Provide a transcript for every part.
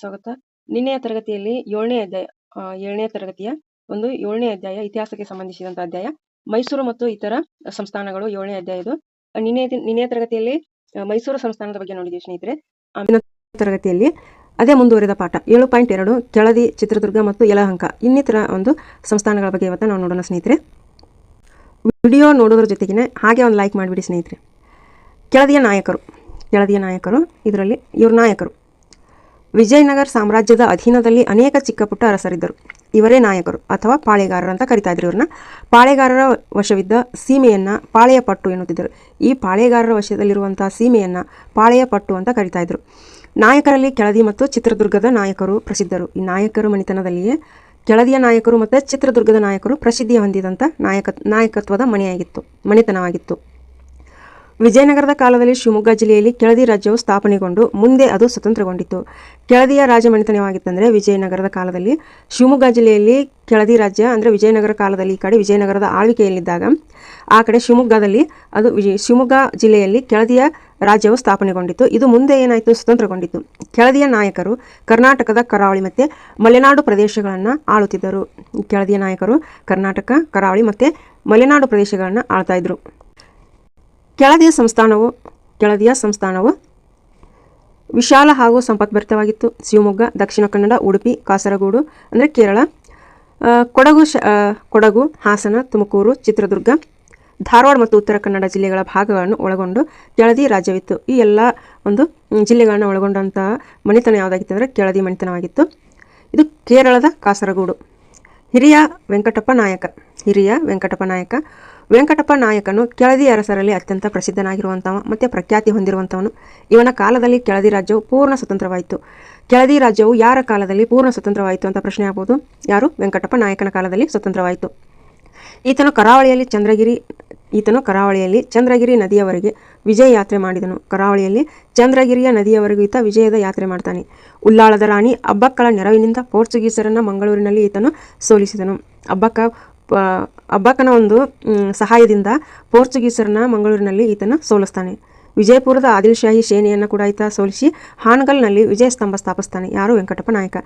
ಸ್ವಾಗತ. ನಿನ್ನೆಯ ತರಗತಿಯಲ್ಲಿ 7ನೇ ಅಧ್ಯಾಯ 7ನೇ ತರಗತಿಯ 7ನೇ ಅಧ್ಯಾಯ ಇತಿಹಾಸಕ್ಕೆ ಸಂಬಂಧಿಸಿದಂಥ ಅಧ್ಯಾಯ ಮೈಸೂರು ಮತ್ತು ಇತರ ಸಂಸ್ಥಾನಗಳು 7ನೇ ಅಧ್ಯಾಯ ಇದು. ನಿನ್ನೆಯ ತರಗತಿಯಲ್ಲಿ ಮೈಸೂರು ಸಂಸ್ಥಾನದ ಬಗ್ಗೆ ನೋಡಿದ್ದೀವಿ ಸ್ನೇಹಿತರೆ. ತರಗತಿಯಲ್ಲಿ ಅದೇ ಮುಂದುವರಿದ ಪಾಠ 7.2 ಕೆಳದಿ, ಚಿತ್ರದುರ್ಗ ಮತ್ತು ಯಲಹಂಕ ಇನ್ನಿತರ ಸಂಸ್ಥಾನಗಳ ಬಗ್ಗೆ ಇವತ್ತು ನಾವು ನೋಡೋಣ ಸ್ನೇಹಿತರೆ. ವಿಡಿಯೋ ನೋಡೋದ್ರ ಜೊತೆಗೆ ಹಾಗೆ ಒಂದು ಲೈಕ್ ಮಾಡಿಬಿಡಿ ಸ್ನೇಹಿತರೆ. ಕೆಳದಿಯ ನಾಯಕರು ಇದರಲ್ಲಿ ಇವ್ರ ನಾಯಕರು ವಿಜಯನಗರ ಸಾಮ್ರಾಜ್ಯದ ಅಧೀನದಲ್ಲಿ ಅನೇಕ ಚಿಕ್ಕ ಪುಟ್ಟ ಅರಸರಿದ್ದರು. ಇವರೇ ನಾಯಕರು ಅಥವಾ ಪಾಳೆಗಾರರು ಅಂತ ಕರಿತಾ ಇದ್ರು. ಇವ್ರನ್ನ ಪಾಳೆಗಾರರ ವಶವಿದ್ದ ಸೀಮೆಯನ್ನು ಪಾಳೆಯ ಪಟ್ಟು ಎನ್ನುತ್ತಿದ್ದರು. ಈ ಪಾಳೆಗಾರರ ವಶದಲ್ಲಿರುವಂಥ ಸೀಮೆಯನ್ನು ಪಾಳೆಯ ಪಟ್ಟು ಅಂತ ಕರಿತಾ ಇದ್ರು. ನಾಯಕರಲ್ಲಿ ಕೆಳದಿ ಮತ್ತು ಚಿತ್ರದುರ್ಗದ ನಾಯಕರು ಪ್ರಸಿದ್ಧರು. ಈ ನಾಯಕರು ಮಣಿತನದಲ್ಲಿಯೇ ಕೆಳದಿಯ ನಾಯಕರು ಮತ್ತು ಚಿತ್ರದುರ್ಗದ ನಾಯಕರು ಪ್ರಸಿದ್ಧಿ ಹೊಂದಿದಂಥ ನಾಯಕತ್ವದ ಮಣಿತನವಾಗಿತ್ತು. ವಿಜಯನಗರದ ಕಾಲದಲ್ಲಿ ಶಿವಮೊಗ್ಗ ಜಿಲ್ಲೆಯಲ್ಲಿ ಕೆಳದಿ ರಾಜ್ಯವು ಸ್ಥಾಪನೆಗೊಂಡು ಮುಂದೆ ಅದು ಸ್ವತಂತ್ರಗೊಂಡಿತು. ಕೆಳದಿಯ ರಾಜಮನೆತನವಾಗಿತ್ತಂದರೆ ವಿಜಯನಗರದ ಕಾಲದಲ್ಲಿ ಶಿವಮೊಗ್ಗ ಜಿಲ್ಲೆಯಲ್ಲಿ ಕೆಳದಿ ರಾಜ್ಯ ಅಂದರೆ ವಿಜಯನಗರ ಕಾಲದಲ್ಲಿ ಈ ಕಡೆ ವಿಜಯನಗರದ ಆಳ್ವಿಕೆಯಲ್ಲಿದ್ದಾಗ ಆ ಕಡೆ ಶಿವಮೊಗ್ಗದಲ್ಲಿ ಅದು ಶಿವಮೊಗ್ಗ ಜಿಲ್ಲೆಯಲ್ಲಿ ಕೆಳದಿಯ ರಾಜ್ಯವು ಸ್ಥಾಪನೆಗೊಂಡಿತು. ಇದು ಮುಂದೆ ಏನಾಯಿತು, ಸ್ವತಂತ್ರಗೊಂಡಿತು. ಕೆಳದಿಯ ನಾಯಕರು ಕರ್ನಾಟಕದ ಕರಾವಳಿ ಮತ್ತು ಮಲೆನಾಡು ಪ್ರದೇಶಗಳನ್ನು ಆಳುತ್ತಿದ್ದರು. ಕೆಳದಿಯ ನಾಯಕರು ಕರ್ನಾಟಕ, ಕರಾವಳಿ ಮತ್ತು ಮಲೆನಾಡು ಪ್ರದೇಶಗಳನ್ನು ಆಳ್ತಾ ಇದ್ರು. ಕೆಳದಿಯ ಸಂಸ್ಥಾನವು ವಿಶಾಲ ಹಾಗೂ ಸಂಪತ್ಭರಿತವಾಗಿತ್ತು. ಶಿವಮೊಗ್ಗ, ದಕ್ಷಿಣ ಕನ್ನಡ, ಉಡುಪಿ, ಕಾಸರಗೋಡು ಅಂದರೆ ಕೇರಳ, ಕೊಡಗು, ಹಾಸನ, ತುಮಕೂರು, ಚಿತ್ರದುರ್ಗ, ಧಾರವಾಡ ಮತ್ತು ಉತ್ತರ ಕನ್ನಡ ಜಿಲ್ಲೆಗಳ ಭಾಗಗಳನ್ನು ಒಳಗೊಂಡು ಕೆಳದಿ ರಾಜ್ಯವಿತ್ತು. ಈ ಎಲ್ಲ ಜಿಲ್ಲೆಗಳನ್ನು ಒಳಗೊಂಡಂತಹ ಮಣಿತನ ಯಾವುದಾಗಿತ್ತು ಅಂದರೆ ಕೆಳದಿ ಮಣಿತನವಾಗಿತ್ತು. ಇದು ಕೇರಳದ ಕಾಸರಗೋಡು. ಹಿರಿಯ ವೆಂಕಟಪ್ಪ ನಾಯಕನು ಕೆಳದಿ ಅರಸರಲ್ಲಿ ಅತ್ಯಂತ ಪ್ರಸಿದ್ಧನಾಗಿರುವಂಥವ ಮತ್ತು ಪ್ರಖ್ಯಾತಿ ಹೊಂದಿರುವಂಥವನು. ಇವನ ಕಾಲದಲ್ಲಿ ಕೆಳದಿ ರಾಜ್ಯವು ಪೂರ್ಣ ಸ್ವತಂತ್ರವಾಯಿತು. ಕೆಳದಿ ರಾಜ್ಯವು ಯಾರ ಕಾಲದಲ್ಲಿ ಪೂರ್ಣ ಸ್ವತಂತ್ರವಾಯಿತು ಅಂತ ಪ್ರಶ್ನೆ ಆಗ್ಬೋದು. ಯಾರು? ವೆಂಕಟಪ್ಪ ನಾಯಕನ ಕಾಲದಲ್ಲಿ ಸ್ವತಂತ್ರವಾಯಿತು. ಈತನು ಕರಾವಳಿಯಲ್ಲಿ ಚಂದ್ರಗಿರಿ ನದಿಯವರೆಗೆ ವಿಜಯ ಯಾತ್ರೆ ಮಾಡಿದನು. ಕರಾವಳಿಯಲ್ಲಿ ಚಂದ್ರಗಿರಿಯ ನದಿಯವರೆಗೂ ಈತ ವಿಜಯದ ಯಾತ್ರೆ ಮಾಡ್ತಾನೆ. ಉಳ್ಳಾಳದ ರಾಣಿ ಅಬ್ಬಕ್ಕಳ ನೆರವಿನಿಂದ ಪೋರ್ಚುಗೀಸರನ್ನು ಮಂಗಳೂರಿನಲ್ಲಿ ಈತನು ಸೋಲಿಸಿದನು. ಅಬ್ಬಕ್ಕನ ಸಹಾಯದಿಂದ ಪೋರ್ಚುಗೀಸರನ್ನ ಮಂಗಳೂರಿನಲ್ಲಿ ಈತನು ಸೋಲಿಸ್ತಾನೆ. ವಿಜಯಪುರದ ಆದಿಲ್ ಶಾಹಿ ಸೇನೆಯನ್ನು ಕೂಡ ಈತ ಸೋಲಿಸಿ ಹಾನಗಲ್ನಲ್ಲಿ ವಿಜಯ ಸ್ತಂಭ ಸ್ಥಾಪಿಸ್ತಾನೆ. ಯಾರು? ವೆಂಕಟಪ್ಪ ನಾಯಕ.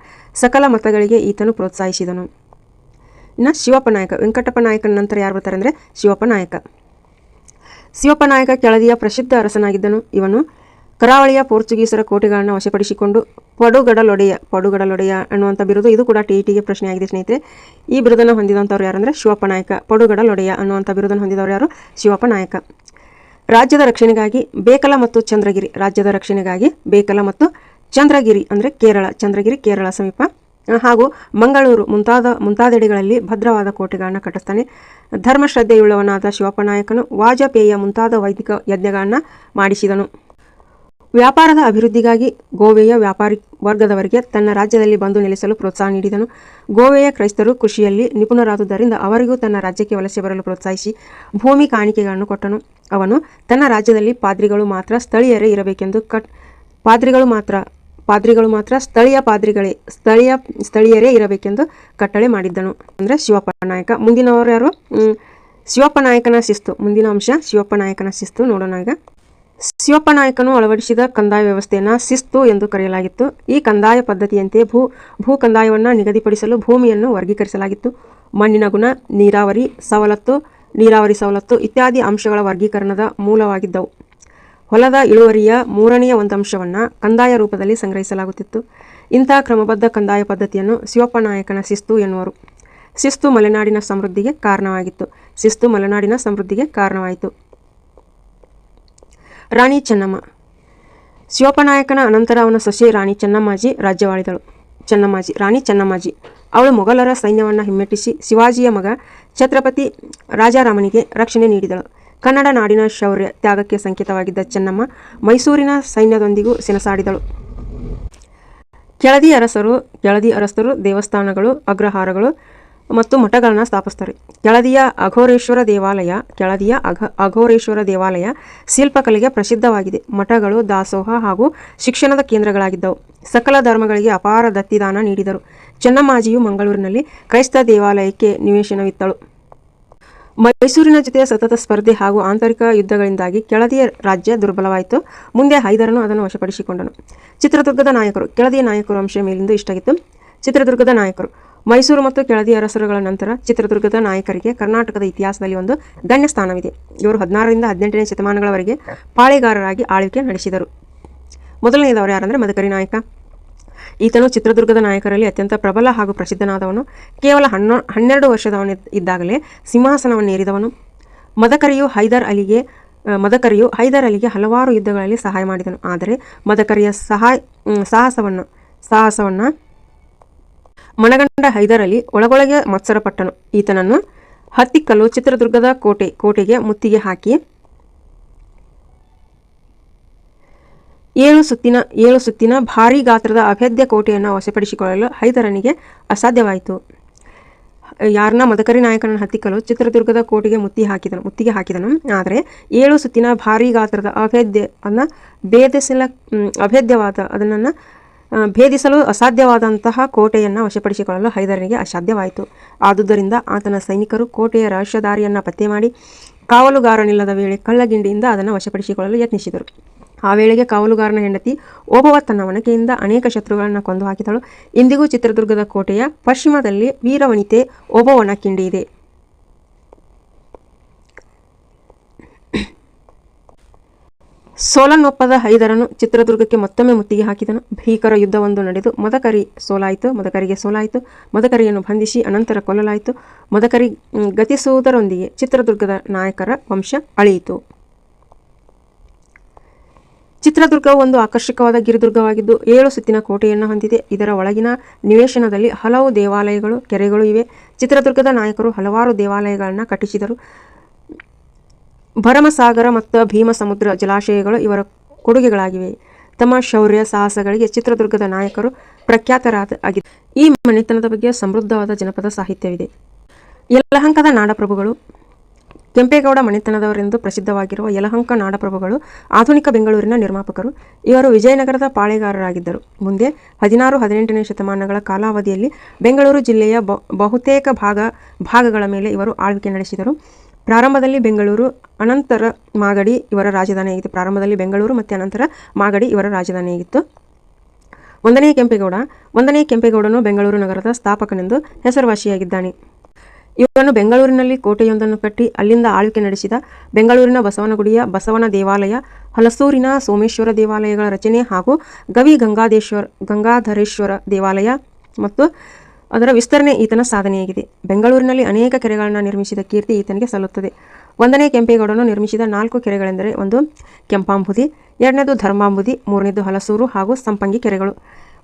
ಸಕಲ ಮತಗಳಿಗೆ ಈತನು ಪ್ರೋತ್ಸಾಹಿಸಿದನು. ಇನ್ನು ಶಿವಪ್ಪ ನಾಯಕ. ವೆಂಕಟಪ್ಪ ನಾಯಕನ ನಂತರ ಯಾರು ಬರ್ತಾರೆ ಅಂದರೆ ಶಿವಪ್ಪ ನಾಯಕ ಕೆಳದಿಯ ಪ್ರಸಿದ್ಧ ಅರಸನಾಗಿದ್ದನು. ಇವನು ಕರಾವಳಿಯ ಪೋರ್ಚುಗೀಸರ ಕೋಟೆಗಳನ್ನು ವಶಪಡಿಸಿಕೊಂಡು ಪಡುಗಡಲೊಡೆಯ ಅನ್ನುವಂಥ ಬಿರುದು ಇದು ಕೂಡ ಟಿಇಟಿಗೆ ಪ್ರಶ್ನೆ ಆಗಿದೆ ಸ್ನೇಹಿತರೆ. ಈ ಬಿರುದನ್ನು ಹೊಂದಿದಂಥವ್ರು ಯಾರಂದರೆ ಶಿವಪ್ಪ ನಾಯಕ. ಪಡುಗಡಲೊಡೆಯ ಅನ್ನುವಂಥ ಬಿರುದನ್ನು ಹೊಂದಿದವರು ಯಾರು? ಶಿವಪ್ಪ ನಾಯಕ. ರಾಜ್ಯದ ರಕ್ಷಣೆಗಾಗಿ ಬೇಕಲ ಮತ್ತು ಚಂದ್ರಗಿರಿ ಅಂದರೆ ಚಂದ್ರಗಿರಿ ಕೇರಳ ಸಮೀಪ ಹಾಗೂ ಮಂಗಳೂರು ಮುಂತಾದೆಡೆಗಳಲ್ಲಿ ಭದ್ರವಾದ ಕೋಟೆಗಳನ್ನು ಕಟ್ಟಿಸ್ತಾನೆ. ಧರ್ಮಶ್ರದ್ಧೆಯುಳ್ಳವನಾದ ಶಿವಪ್ಪ ನಾಯಕನು ವಾಜಪೇಯ ಮುಂತಾದ ವೈದಿಕ ಯಜ್ಞಗಳನ್ನು ಮಾಡಿಸಿದನು. ವ್ಯಾಪಾರದ ಅಭಿವೃದ್ಧಿಗಾಗಿ ಗೋವೆಯ ವ್ಯಾಪಾರಿ ವರ್ಗದವರಿಗೆ ತನ್ನ ರಾಜ್ಯದಲ್ಲಿ ಬಂದು ನೆಲೆಸಲು ಪ್ರೋತ್ಸಾಹ ನೀಡಿದನು. ಗೋವೆಯ ಕ್ರೈಸ್ತರು ಕೃಷಿಯಲ್ಲಿ ನಿಪುಣರಾದುದರಿಂದ ಅವರಿಗೂ ತನ್ನ ರಾಜ್ಯಕ್ಕೆ ವಲಸೆ ಬರಲು ಪ್ರೋತ್ಸಾಹಿಸಿ ಭೂಮಿ ಕಾಣಿಕೆಗಳನ್ನು ಕೊಟ್ಟನು. ಅವನು ತನ್ನ ರಾಜ್ಯದಲ್ಲಿ ಪಾದ್ರಿಗಳು ಮಾತ್ರ ಸ್ಥಳೀಯರೇ ಇರಬೇಕೆಂದು ಸ್ಥಳೀಯರೇ ಇರಬೇಕೆಂದು ಕಟ್ಟಳೆ ಮಾಡಿದ್ದನು ಅಂದರೆ ಶಿವಪ್ಪ ನಾಯಕ. ಮುಂದಿನವರು ಯಾರು? ಶಿವಪ್ಪ ನಾಯಕನ ಶಿಸ್ತು. ಮುಂದಿನ ಅಂಶ ಶಿವಪ್ಪ ನಾಯಕನ ಶಿಸ್ತು ನೋಡೋಣ ಈಗ. ಶಿವಪ್ಪ ನಾಯಕನು ಅಳವಡಿಸಿದ ಕಂದಾಯ ವ್ಯವಸ್ಥೆಯನ್ನು ಶಿಸ್ತು ಎಂದು ಕರೆಯಲಾಗಿತ್ತು. ಈ ಕಂದಾಯ ಪದ್ಧತಿಯಂತೆ ಭೂ ಕಂದಾಯವನ್ನು ನಿಗದಿಪಡಿಸಲು ಭೂಮಿಯನ್ನು ವರ್ಗೀಕರಿಸಲಾಗಿತ್ತು. ಮಣ್ಣಿನ ಗುಣ, ನೀರಾವರಿ ಸವಲತ್ತು ಇತ್ಯಾದಿ ಅಂಶಗಳ ವರ್ಗೀಕರಣದ ಮೂಲವಾಗಿದ್ದವು. ಹೊಲದ ಇಳುವರಿಯ 3ನೇ ಅಂಶವನ್ನು ಕಂದಾಯ ರೂಪದಲ್ಲಿ ಸಂಗ್ರಹಿಸಲಾಗುತ್ತಿತ್ತು. ಇಂಥ ಕ್ರಮಬದ್ಧ ಕಂದಾಯ ಪದ್ಧತಿಯನ್ನು ಶಿವಪ್ಪ ನಾಯಕನ ಶಿಸ್ತು ಎನ್ನುವರು. ಶಿಸ್ತು ಮಲೆನಾಡಿನ ಸಮೃದ್ಧಿಗೆ ಕಾರಣವಾಯಿತು. ರಾಣಿ ಚೆನ್ನಮ್ಮ. ಶಿವಪ್ಪ ನಾಯಕನ ಅನಂತರ ಅವನ ಸೊಸೆ ರಾಣಿ ಚೆನ್ನಮ್ಮಾಜಿ. ಅವಳು ಮೊಘಲರ ಸೈನ್ಯವನ್ನು ಹಿಮ್ಮೆಟ್ಟಿಸಿ ಶಿವಾಜಿಯ ಮಗ ಛತ್ರಪತಿ ರಾಜಾರಾಮನಿಗೆ ರಕ್ಷಣೆ ನೀಡಿದಳು. ಕನ್ನಡ ನಾಡಿನ ಶೌರ್ಯ ತ್ಯಾಗಕ್ಕೆ ಸಂಕೇತವಾಗಿದ್ದ ಚೆನ್ನಮ್ಮ ಮೈಸೂರಿನ ಸೈನ್ಯದೊಂದಿಗೂ ಸೆಣಸಾಡಿದಳು. ಕೆಳದಿ ಅರಸರು ದೇವಸ್ಥಾನಗಳು, ಅಗ್ರಹಾರಗಳು ಮತ್ತು ಮಠಗಳನ್ನು ಸ್ಥಾಪಿಸ್ತಾರೆ. ಕೆಳದಿಯ ಅಘೋರೇಶ್ವರ ದೇವಾಲಯ ಶಿಲ್ಪಕಲೆಗೆ ಪ್ರಸಿದ್ಧವಾಗಿದೆ. ಮಠಗಳು ದಾಸೋಹ ಹಾಗೂ ಶಿಕ್ಷಣದ ಕೇಂದ್ರಗಳಾಗಿದ್ದವು. ಸಕಲ ಧರ್ಮಗಳಿಗೆ ಅಪಾರ ದತ್ತಿದಾನ ನೀಡಿದರು. ಚೆನ್ನಮ್ಮಾಜಿಯು ಮಂಗಳೂರಿನಲ್ಲಿ ಕ್ರೈಸ್ತ ದೇವಾಲಯಕ್ಕೆ ನಿವೇಶನವಿತ್ತಳು. ಮೈಸೂರಿನ ಜೊತೆ ಸತತ ಸ್ಪರ್ಧೆ ಹಾಗೂ ಆಂತರಿಕ ಯುದ್ಧಗಳಿಂದಾಗಿ ಕೆಳದಿಯ ರಾಜ್ಯ ದುರ್ಬಲವಾಯಿತು. ಮುಂದೆ ಹೈದರನು ಅದನ್ನು ವಶಪಡಿಸಿಕೊಂಡನು. ಚಿತ್ರದುರ್ಗದ ನಾಯಕರು. ಕೆಳದಿಯ ನಾಯಕರು ಅಂಶ ಮೇಲಿಂದು ಇಷ್ಟಾಗಿತ್ತು. ಚಿತ್ರದುರ್ಗದ ನಾಯಕರು. ಮೈಸೂರು ಮತ್ತು ಕೆಳದಿ ಅರಸರುಗಳ ನಂತರ ಚಿತ್ರದುರ್ಗದ ನಾಯಕರಿಗೆ ಕರ್ನಾಟಕದ ಇತಿಹಾಸದಲ್ಲಿ ಒಂದು ಗಣ್ಯ ಸ್ಥಾನವಿದೆ. ಇವರು 16 ರಿಂದ 18ನೇ ಶತಮಾನಗಳವರೆಗೆ ಪಾಳೆಗಾರರಾಗಿ ಆಳ್ವಿಕೆ ನಡೆಸಿದರು. ಮೊದಲನೆಯದವರು ಯಾರಂದರೆ ಮದಕರಿ ನಾಯಕ. ಈತನು ಚಿತ್ರದುರ್ಗದ ನಾಯಕರಲ್ಲಿ ಅತ್ಯಂತ ಪ್ರಬಲ ಹಾಗೂ ಪ್ರಸಿದ್ಧನಾದವನು. ಕೇವಲ 12 ವರ್ಷದವನಿದ್ದಾಗಲೇ ಸಿಂಹಾಸನವನ್ನೇರಿದವನು. ಮದಕರಿಯು ಹೈದರ್ ಅಲಿಗೆ ಹಲವಾರು ಯುದ್ಧಗಳಲ್ಲಿ ಸಹಾಯ ಮಾಡಿದನು. ಆದರೆ ಮದಕರಿಯ ಸಾಹಸವನ್ನು ಮನಗಂಡ ಹೈದರ್ ಅಲಿ ಒಳಗೊಳಗೆ ಮತ್ಸರಪಟ್ಟನು. ಈತನನ್ನು ಹತ್ತಿಕ್ಕಲು ಚಿತ್ರದುರ್ಗದ ಕೋಟೆಗೆ ಮುತ್ತಿಗೆ ಹಾಕಿ 7 ಸುತ್ತಿನ ಭಾರೀ ಗಾತ್ರದ ಅಭೇದ್ಯ ಕೋಟೆಯನ್ನು ವಶಪಡಿಸಿಕೊಳ್ಳಲು ಹೈದರನಿಗೆ ಅಸಾಧ್ಯವಾಯಿತು. ಯಾರನ್ನ ಮದಕರಿ ನಾಯಕನನ್ನು ಹತ್ತಿಕ್ಕಲು ಚಿತ್ರದುರ್ಗದ ಕೋಟೆಗೆ ಮುತ್ತಿಗೆ ಹಾಕಿದನು. ಆದರೆ 7 ಸುತ್ತಿನ ಭಾರೀ ಗಾತ್ರದ ಭೇದಿಸಲು ಅಸಾಧ್ಯವಾದಂತಹ ಕೋಟೆಯನ್ನು ವಶಪಡಿಸಿಕೊಳ್ಳಲು ಹೈದರನಿಗೆ ಅಸಾಧ್ಯವಾಯಿತು. ಆದುದರಿಂದ ಆತನ ಸೈನಿಕರು ಕೋಟೆಯ ರಹಸ್ಯದಾರಿಯನ್ನು ಪತ್ತೆ ಮಾಡಿ ಕಾವಲುಗಾರನಿಲ್ಲದ ವೇಳೆ ಕಳ್ಳಗಿಂಡಿಯಿಂದ ಅದನ್ನು ವಶಪಡಿಸಿಕೊಳ್ಳಲು ಯತ್ನಿಸಿದರು. ಆ ವೇಳೆಗೆ ಕಾವಲುಗಾರನ ಹೆಂಡತಿ ಓಬವ್ವ ತನ್ನ ಒನಕೆಯಿಂದ ಅನೇಕ ಶತ್ರುಗಳನ್ನು ಕೊಂದು ಹಾಕಿದಳು. ಇಂದಿಗೂ ಚಿತ್ರದುರ್ಗದ ಕೋಟೆಯ ಪಶ್ಚಿಮದಲ್ಲಿ ವೀರವನಿತೆ ಓಬವ್ವನ ಕಿಂಡಿ ಇದೆ. ಸೋಲನ್ನೊಪ್ಪದ ಹೈದರನು ಚಿತ್ರದುರ್ಗಕ್ಕೆ ಮತ್ತೊಮ್ಮೆ ಮುತ್ತಿಗೆ ಹಾಕಿದನು. ಭೀಕರ ಯುದ್ಧವೊಂದು ನಡೆದು ಮದಕರಿಗೆ ಸೋಲಾಯಿತು. ಮದಕರಿಯನ್ನು ಬಂಧಿಸಿ ಅನಂತರ ಕೊಲ್ಲಲಾಯಿತು. ಮದಕರಿ ಗತಿಸುವುದರೊಂದಿಗೆ ಚಿತ್ರದುರ್ಗದ ನಾಯಕರ ವಂಶ ಅಳಿಯಿತು. ಚಿತ್ರದುರ್ಗವು ಒಂದು ಆಕರ್ಷಕವಾದ ಗಿರಿದುರ್ಗವಾಗಿದ್ದು 7 ಸುತ್ತಿನ ಕೋಟೆಯನ್ನು ಹೊಂದಿದೆ. ಇದರ ಒಳಗಿನ ನಿವೇಶನದಲ್ಲಿ ಹಲವು ದೇವಾಲಯಗಳು, ಕೆರೆಗಳು ಇವೆ. ಚಿತ್ರದುರ್ಗದ ನಾಯಕರು ಹಲವಾರು ದೇವಾಲಯಗಳನ್ನು ಕಟ್ಟಿಸಿದರು. ಭರಮಸಾಗರ ಮತ್ತು ಭೀಮಸಮುದ್ರ ಜಲಾಶಯಗಳು ಇವರ ಕೊಡುಗೆಗಳಾಗಿವೆ. ತಮ್ಮ ಶೌರ್ಯ ಸಾಹಸಗಳಿಗೆ ಚಿತ್ರದುರ್ಗದ ನಾಯಕರು ಪ್ರಖ್ಯಾತರಾಗಿದ್ದಾರೆ. ಈ ಮನೆತನದ ಬಗ್ಗೆ ಸಮೃದ್ಧವಾದ ಜನಪದ ಸಾಹಿತ್ಯವಿದೆ. ಯಲಹಂಕದ ನಾಡಪ್ರಭುಗಳು. ಕೆಂಪೇಗೌಡ ಮನೆತನದವರೆಂದು ಪ್ರಸಿದ್ಧವಾಗಿರುವ ಯಲಹಂಕ ನಾಡಪ್ರಭುಗಳು ಆಧುನಿಕ ಬೆಂಗಳೂರಿನ ನಿರ್ಮಾಪಕರು. ಇವರು ವಿಜಯನಗರದ ಪಾಳೆಗಾರರಾಗಿದ್ದರು. ಮುಂದೆ 16-18ನೇ ಶತಮಾನಗಳ ಕಾಲಾವಧಿಯಲ್ಲಿ ಬೆಂಗಳೂರು ಜಿಲ್ಲೆಯ ಬಹುತೇಕ ಭಾಗಗಳ ಮೇಲೆ ಇವರು ಆಳ್ವಿಕೆ ನಡೆಸಿದರು. ಪ್ರಾರಂಭದಲ್ಲಿ ಬೆಂಗಳೂರು, ಅನಂತರ ಮಾಗಡಿ ಇವರ ರಾಜಧಾನಿಯಾಗಿತ್ತು. ಒಂದನೇ ಕೆಂಪೇಗೌಡನು ಬೆಂಗಳೂರು ನಗರದ ಸ್ಥಾಪಕನೆಂದು ಹೆಸರುವಾಸಿಯಾಗಿದ್ದಾನೆ. ಇವನು ಬೆಂಗಳೂರಿನಲ್ಲಿ ಕೋಟೆಯೊಂದನ್ನು ಕಟ್ಟಿ ಅಲ್ಲಿಂದ ಆಳ್ವಿಕೆ ನಡೆಸಿದ. ಬೆಂಗಳೂರಿನ ಬಸವನಗುಡಿಯ ಬಸವನ ದೇವಾಲಯ, ಹಲಸೂರಿನ ಸೋಮೇಶ್ವರ ದೇವಾಲಯಗಳ ರಚನೆ ಹಾಗೂ ಗವಿ ಗಂಗಾಧರೇಶ್ವರ ದೇವಾಲಯ ಮತ್ತು ಅದರ ವಿಸ್ತರಣೆ ಈತನ ಸಾಧನೆಯಾಗಿದೆ. ಬೆಂಗಳೂರಿನಲ್ಲಿ ಅನೇಕ ಕೆರೆಗಳನ್ನು ನಿರ್ಮಿಸಿದ ಕೀರ್ತಿ ಈತನಿಗೆ ಸಲ್ಲುತ್ತದೆ. 1ನೇ ಕೆಂಪೇಗೌಡನು ನಿರ್ಮಿಸಿದ 4 ಕೆರೆಗಳೆಂದರೆ 1 ಕೆಂಪಾಂಬುದಿ, 2ನೇದು ಧರ್ಮಾಂಬುದಿ, 3ನೇದು ಹಲಸೂರು ಹಾಗೂ ಸಂಪಂಗಿ ಕೆರೆಗಳು.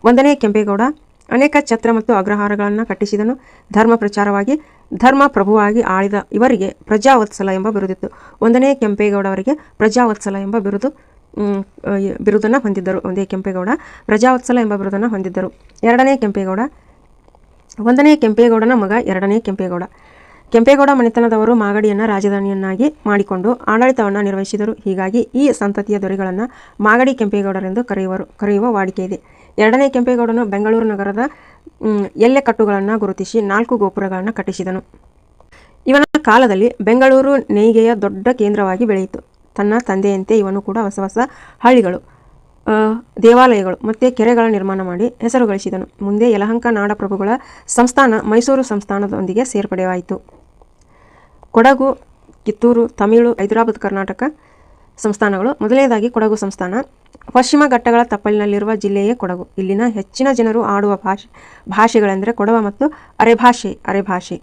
1ನೇ ಕೆಂಪೇಗೌಡ ಅನೇಕ ಛತ್ರ ಮತ್ತು ಅಗ್ರಹಾರಗಳನ್ನು ಕಟ್ಟಿಸಿದನು. ಧರ್ಮ ಪ್ರಚಾರವಾಗಿ ಧರ್ಮ ಪ್ರಭುವಾಗಿ ಆಳಿದ ಇವರಿಗೆ ಪ್ರಜಾವತ್ಸಲ ಎಂಬ ಬಿರುದಿತ್ತು. 1ನೇ ಕೆಂಪೇಗೌಡವರಿಗೆ ಪ್ರಜಾವತ್ಸಲ ಎಂಬ ಬಿರುದನ್ನು ಹೊಂದಿದ್ದರು. 1ನೇ ಕೆಂಪೇಗೌಡ ಪ್ರಜಾವತ್ಸಲ ಎಂಬ ಬಿರುದನ್ನು ಹೊಂದಿದ್ದರು. 1ನೇ ಕೆಂಪೇಗೌಡನ ಮಗ 2ನೇ ಕೆಂಪೇಗೌಡ. ಕೆಂಪೇಗೌಡ ಮನೆತನದವರು ಮಾಗಡಿಯನ್ನು ರಾಜಧಾನಿಯನ್ನಾಗಿ ಮಾಡಿಕೊಂಡು ಆಡಳಿತವನ್ನು ನಿರ್ವಹಿಸಿದರು. ಹೀಗಾಗಿ ಈ ಸಂತತಿಯ ದೊರೆಗಳನ್ನು ಮಾಗಡಿ ಕೆಂಪೇಗೌಡರೆಂದು ಕರೆಯುವ ವಾಡಿಕೆ ಇದೆ. 2ನೇ ಕೆಂಪೇಗೌಡನು ಬೆಂಗಳೂರು ನಗರದ ಎಲ್ಲೆಕಟ್ಟುಗಳನ್ನು ಗುರುತಿಸಿ 4 ಗೋಪುರಗಳನ್ನು ಕಟ್ಟಿಸಿದನು. ಇವನ ಕಾಲದಲ್ಲಿ ಬೆಂಗಳೂರು ನೇಯ್ಗೆಯ ದೊಡ್ಡ ಕೇಂದ್ರವಾಗಿ ಬೆಳೆಯಿತು. ತನ್ನ ತಂದೆಯಂತೆ ಇವನು ಕೂಡ ಹೊಸ ಹಳ್ಳಿಗಳು, ದೇವಾಲಯಗಳು ಮತ್ತು ಕೆರೆಗಳ ನಿರ್ಮಾಣ ಮಾಡಿ ಹೆಸರು ಗಳಿಸಿದನು. ಮುಂದೆ ಯಲಹಂಕ ನಾಡಪ್ರಭುಗಳ ಸಂಸ್ಥಾನ ಮೈಸೂರು ಸಂಸ್ಥಾನದೊಂದಿಗೆ ಸೇರ್ಪಡೆಯಾಯಿತು. ಕೊಡಗು, ಕಿತ್ತೂರು, ತಮಿಳು, ಹೈದರಾಬಾದ್, ಕರ್ನಾಟಕ ಸಂಸ್ಥಾನಗಳು. ಮೊದಲನೇದಾಗಿ ಕೊಡಗು ಸಂಸ್ಥಾನ. ಪಶ್ಚಿಮ ಘಟ್ಟಗಳ ತಪ್ಪಲಿನಲ್ಲಿರುವ ಜಿಲ್ಲೆಯೇ ಕೊಡಗು. ಇಲ್ಲಿನ ಹೆಚ್ಚಿನ ಜನರು ಆಡುವ ಭಾಷೆಗಳೆಂದರೆ ಕೊಡವ ಮತ್ತು ಅರೆಭಾಷೆ.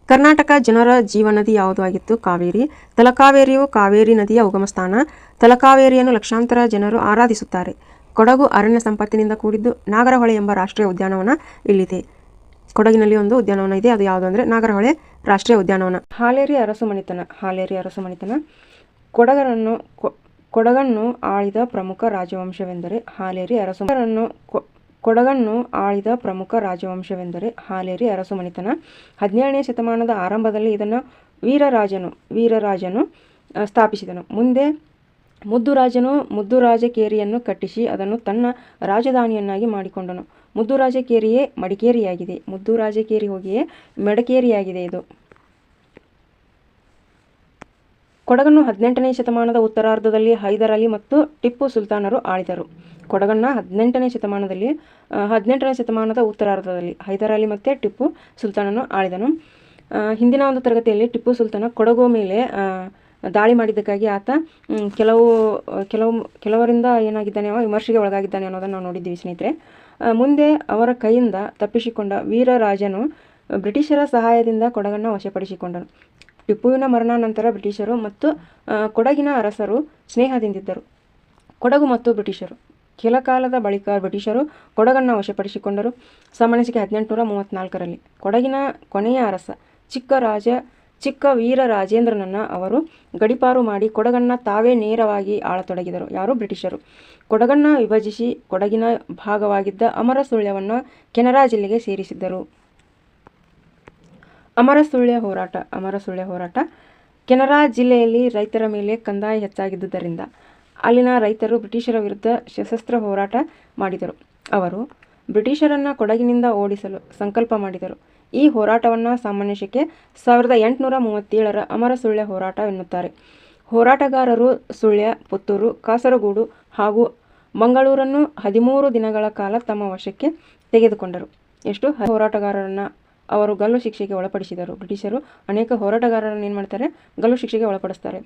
ಕರ್ನಾಟಕ ಜನರ ಜೀವನದಿ ಯಾವುದು ಆಗಿತ್ತು? ಕಾವೇರಿ. ತಲಕಾವೇರಿಯು ಕಾವೇರಿ ನದಿಯ ಉಗಮ ಸ್ಥಾನ. ತಲಕಾವೇರಿಯನ್ನು ಲಕ್ಷಾಂತರ ಜನರು ಆರಾಧಿಸುತ್ತಾರೆ. ಕೊಡಗು ಅರಣ್ಯ ಸಂಪತ್ತಿನಿಂದ ಕೂಡಿದ್ದು. ನಾಗರಹೊಳೆ ಎಂಬ ರಾಷ್ಟ್ರೀಯ ಉದ್ಯಾನವನ ಇಲ್ಲಿದೆ. ಕೊಡಗಿನಲ್ಲಿ ಒಂದು ಉದ್ಯಾನವನ ಇದೆ. ಅದು ಯಾವುದು ಅಂದರೆ ನಾಗರಹೊಳೆ ರಾಷ್ಟ್ರೀಯ ಉದ್ಯಾನವನ. ಹಾಲೇರಿ ಅರಸು ಮನೆತನ. ಕೊಡಗನ್ನು ಆಳಿದ ಪ್ರಮುಖ ರಾಜವಂಶವೆಂದರೆ ಹಾಲೇರಿ ಅರಸು. ಕೊಡಗನ್ನು ಆಳಿದ ಪ್ರಮುಖ ರಾಜವಂಶವೆಂದರೆ ಹಾಲೇರಿ ಅರಸು ಮನೆತನ. 17ನೇ ಶತಮಾನದ ಆರಂಭದಲ್ಲಿ ಇದನ್ನು ವೀರರಾಜನು ಸ್ಥಾಪಿಸಿದನು. ಮುಂದೆ ಮುದ್ದುರಾಜಕೇರಿಯನ್ನು ಕಟ್ಟಿಸಿ ಅದನ್ನು ತನ್ನ ರಾಜಧಾನಿಯನ್ನಾಗಿ ಮಾಡಿಕೊಂಡನು. ಮುದ್ದುರಾಜಕೇರಿಯೇ ಮಡಿಕೇರಿಯಾಗಿದೆ. ಮುದ್ದುರಾಜಕೇರಿ ಹೋಗಿಯೇ ಮಡಿಕೇರಿಯಾಗಿದೆ ಇದು. ಕೊಡಗನ್ನು 18ನೇ ಶತಮಾನದ ಉತ್ತರಾರ್ಧದಲ್ಲಿ ಹೈದರ್ ಅಲಿ ಮತ್ತು ಟಿಪ್ಪು ಸುಲ್ತಾನರು ಆಳಿದರು. ಕೊಡಗನ್ನು 18ನೇ ಶತಮಾನದ ಉತ್ತರಾರ್ಧದಲ್ಲಿ ಹೈದರ್ ಅಲಿ ಮತ್ತು ಟಿಪ್ಪು ಸುಲ್ತಾನನು ಆಳಿದನು. ಹಿಂದಿನ ಒಂದು ತರಗತಿಯಲ್ಲಿ ಟಿಪ್ಪು ಸುಲ್ತಾನ ಕೊಡಗು ಮೇಲೆ ದಾಳಿ ಮಾಡಿದ್ದಕ್ಕಾಗಿ ಆತ ಕೆಲವರಿಂದ ಏನಾಗಿದ್ದಾನೆ, ವಿಮರ್ಶೆಗೆ ಒಳಗಾಗಿದ್ದಾನೆ ಅನ್ನೋದನ್ನು ನಾವು ನೋಡಿದ್ದೀವಿ ಸ್ನೇಹಿತರೆ. ಮುಂದೆ ಅವರ ಕೈಯಿಂದ ತಪ್ಪಿಸಿಕೊಂಡ ವೀರರಾಜನು ಬ್ರಿಟಿಷರ ಸಹಾಯದಿಂದ ಕೊಡಗನ್ನು ವಶಪಡಿಸಿಕೊಂಡನು. ಟಿಪ್ಪುವಿನ ಮರಣಾನಂತರ ಬ್ರಿಟಿಷರು ಮತ್ತು ಕೊಡಗಿನ ಅರಸರು ಸ್ನೇಹದಿಂದಿದ್ದರು. ಕೊಡಗು ಮತ್ತು ಬ್ರಿಟಿಷರು ಕೆಲ ಕಾಲದ ಬಳಿಕ ಬ್ರಿಟಿಷರು ಕೊಡಗನ್ನು ವಶಪಡಿಸಿಕೊಂಡರು. ಸಾಮಾನ್ಯಕ್ಕೆ 1834ರಲ್ಲಿ ಕೊಡಗಿನ ಕೊನೆಯ ಅರಸ ಚಿಕ್ಕ ವೀರರಾಜೇಂದ್ರನನ್ನು ಅವರು ಗಡೀಪಾರು ಮಾಡಿ ಕೊಡಗನ್ನು ತಾವೇ ನೇರವಾಗಿ ಆಳತೊಡಗಿದರು. ಯಾರು? ಬ್ರಿಟಿಷರು. ಕೊಡಗನ್ನು ವಿಭಜಿಸಿ ಕೊಡಗಿನ ಭಾಗವಾಗಿದ್ದ ಅಮರಸುಳ್ಯವನ್ನು ಕೆನರಾ ಜಿಲ್ಲೆಗೆ ಸೇರಿಸಿದ್ದರು. ಅಮರಸುಳ್ಯ ಹೋರಾಟ ಕೆನರಾ ಜಿಲ್ಲೆಯಲ್ಲಿ ರೈತರ ಮೇಲೆ ಕಂದಾಯ ಹೆಚ್ಚಾಗಿದ್ದುದರಿಂದ ಅಲ್ಲಿನ ರೈತರು ಬ್ರಿಟಿಷರ ವಿರುದ್ಧ ಸಶಸ್ತ್ರ ಹೋರಾಟ ಮಾಡಿದರು. ಅವರು ಬ್ರಿಟಿಷರನ್ನು ಕೊಡಗಿನಿಂದ ಓಡಿಸಲು ಸಂಕಲ್ಪ ಮಾಡಿದರು. ಈ ಹೋರಾಟವನ್ನು ಸಾಮಾನ್ಯಕ್ಕೆ 1837ರ ಅಮರಸುಳ್ಯ ಹೋರಾಟ ಎನ್ನುತ್ತಾರೆ. ಹೋರಾಟಗಾರರು ಸುಳ್ಯ, ಪುತ್ತೂರು, ಕಾಸರಗೋಡು ಹಾಗೂ ಮಂಗಳೂರನ್ನು 13 ದಿನಗಳ ಕಾಲ ತಮ್ಮ ವಶಕ್ಕೆ ತೆಗೆದುಕೊಂಡರು. ಹೋರಾಟಗಾರರನ್ನು ಅವರು ಗಲ್ಲು ಶಿಕ್ಷೆಗೆ ಒಳಪಡಿಸಿದರು. ಬ್ರಿಟಿಷರು ಅನೇಕ ಹೋರಾಟಗಾರರನ್ನು ಏನು ಮಾಡ್ತಾರೆ? ಗಲ್ಲು ಶಿಕ್ಷೆಗೆ ಒಳಪಡಿಸ್ತಾರೆ.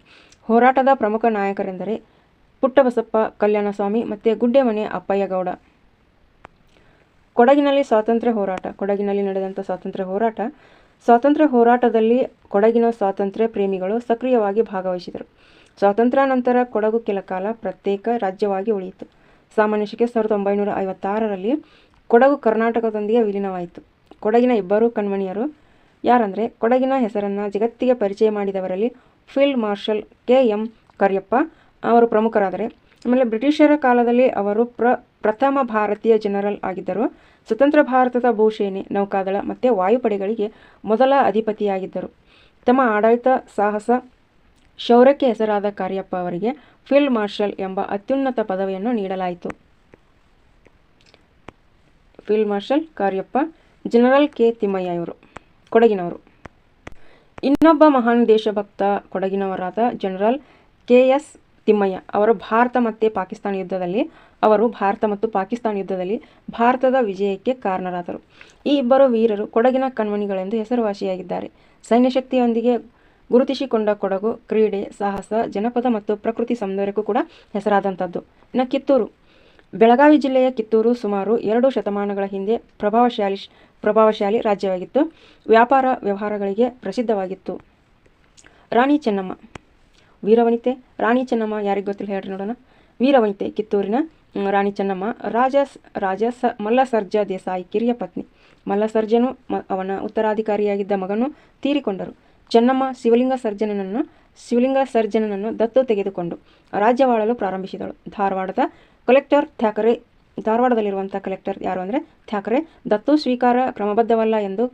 ಹೋರಾಟದ ಪ್ರಮುಖ ನಾಯಕರೆಂದರೆ ಪುಟ್ಟಬಸಪ್ಪ, ಕಲ್ಯಾಣಸ್ವಾಮಿ ಮತ್ತು ಗುಡ್ಡೆಮನೆ ಅಪ್ಪಯ್ಯಗೌಡ. ಕೊಡಗಿನಲ್ಲಿ ನಡೆದಂಥ ಸ್ವಾತಂತ್ರ್ಯ ಹೋರಾಟದಲ್ಲಿ ಕೊಡಗಿನ ಸ್ವಾತಂತ್ರ್ಯ ಪ್ರೇಮಿಗಳು ಸಕ್ರಿಯವಾಗಿ ಭಾಗವಹಿಸಿದರು. ಸ್ವಾತಂತ್ರ್ಯ ನಂತರ ಕೊಡಗು ಕೆಲ ಕಾಲ ಪ್ರತ್ಯೇಕ ರಾಜ್ಯವಾಗಿ ಉಳಿಯಿತು. ಸಾಮಾನ್ಯಕ್ಕೆ 1956ರಲ್ಲಿ ಕೊಡಗು ಕರ್ನಾಟಕದೊಂದಿಗೆ ವಿಲೀನವಾಯಿತು. ಕೊಡಗಿನ ಇಬ್ಬರು ಕಣ್ಮಣಿಯರು ಯಾರಂದರೆ, ಕೊಡಗಿನ ಹೆಸರನ್ನು ಜಗತ್ತಿಗೆ ಪರಿಚಯ ಮಾಡಿದವರಲ್ಲಿ ಫೀಲ್ಡ್ ಮಾರ್ಷಲ್ KM ಕರಿಯಪ್ಪ ಅವರು ಪ್ರಮುಖರಾದರೆ, ಆಮೇಲೆ ಬ್ರಿಟಿಷರ ಕಾಲದಲ್ಲಿ ಅವರು ಪ್ರಥಮ ಭಾರತೀಯ ಜನರಲ್ ಆಗಿದ್ದರು. ಸ್ವತಂತ್ರ ಭಾರತದ ಭೂಸೇನೆ, ನೌಕಾದಳ ಮತ್ತು ವಾಯುಪಡೆಗಳಿಗೆ ಮೊದಲ ಅಧಿಪತಿಯಾಗಿದ್ದರು. ತಮ್ಮ ಆಡಳಿತ ಸಾಹಸ ಶೌರ್ಯಕ್ಕೆ ಹೆಸರಾದ ಕಾರ್ಯಪ್ಪ ಅವರಿಗೆ ಫೀಲ್ಡ್ ಮಾರ್ಷಲ್ ಎಂಬ ಅತ್ಯುನ್ನತ ಪದವಿಯನ್ನು ನೀಡಲಾಯಿತು. Field marshal Cariappa, general K Thimayya ಇವರು ಕೊಡಗಿನವರು. ಇನ್ನೊಬ್ಬ ಮಹಾನ್ ದೇಶಭಕ್ತ ಕೊಡಗಿನವರಾದ ಜನರಲ್ KS ತಿಮ್ಮಯ್ಯ ಅವರು ಭಾರತ ಮತ್ತು ಪಾಕಿಸ್ತಾನ ಯುದ್ಧದಲ್ಲಿ ಭಾರತದ ವಿಜಯಕ್ಕೆ ಕಾರಣರಾದರು. ಈ ಇಬ್ಬರು ವೀರರು ಕೊಡಗಿನ ಕಣ್ಮಣಿಗಳೆಂದು ಹೆಸರುವಾಸಿಯಾಗಿದ್ದಾರೆ. ಸೈನ್ಯ ಶಕ್ತಿಯೊಂದಿಗೆ ಗುರುತಿಸಿಕೊಂಡ ಕೊಡಗು ಕ್ರೀಡೆ, ಸಾಹಸ, ಜನಪದ ಮತ್ತು ಪ್ರಕೃತಿ ಸೌಂದರ್ಯಕ್ಕೂ ಕೂಡ ಹೆಸರಾದಂಥದ್ದು. ಇನ್ನು ಕಿತ್ತೂರು, ಬೆಳಗಾವಿ ಜಿಲ್ಲೆಯ ಕಿತ್ತೂರು ಸುಮಾರು 2 ಶತಮಾನಗಳ ಹಿಂದೆ ಪ್ರಭಾವಶಾಲಿ ರಾಜ್ಯವಾಗಿತ್ತು. ವ್ಯಾಪಾರ ವ್ಯವಹಾರಗಳಿಗೆ ಪ್ರಸಿದ್ಧವಾಗಿತ್ತು. ರಾಣಿ ಚೆನ್ನಮ್ಮ ವೀರವನಿತೆ. ರಾಣಿ ಚೆನ್ನಮ್ಮ ಯಾರಿಗೆ ಗೊತ್ತಿಲ್ಲ ಹೇಳ್ರಿ ನೋಡೋಣ. ವೀರವನಿತೆ, ಕಿತ್ತೂರಿನ ರಾಣಿ ಚೆನ್ನಮ್ಮ ರಾಜ ಮಲ್ಲಸರ್ಜ ದೇಸಾಯಿ ಕಿರಿಯ ಪತ್ನಿ. ಮಲ್ಲಸರ್ಜನು ಅವನ ಉತ್ತರಾಧಿಕಾರಿಯಾಗಿದ್ದ ಮಗನು ತೀರಿಕೊಂಡರು. ಚೆನ್ನಮ್ಮ ಶಿವಲಿಂಗ ಸರ್ಜನನನ್ನು ದತ್ತು ತೆಗೆದುಕೊಂಡು ರಾಜ್ಯವಾಳಲು ಪ್ರಾರಂಭಿಸಿದಳು. ಧಾರವಾಡದಲ್ಲಿರುವಂಥ ಕಲೆಕ್ಟರ್ ಯಾರು ಅಂದರೆ ಥ್ಯಾಕರೆ ದತ್ತು ಸ್ವೀಕಾರ ಕ್ರಮಬದ್ಧವಲ್ಲ ಎಂದು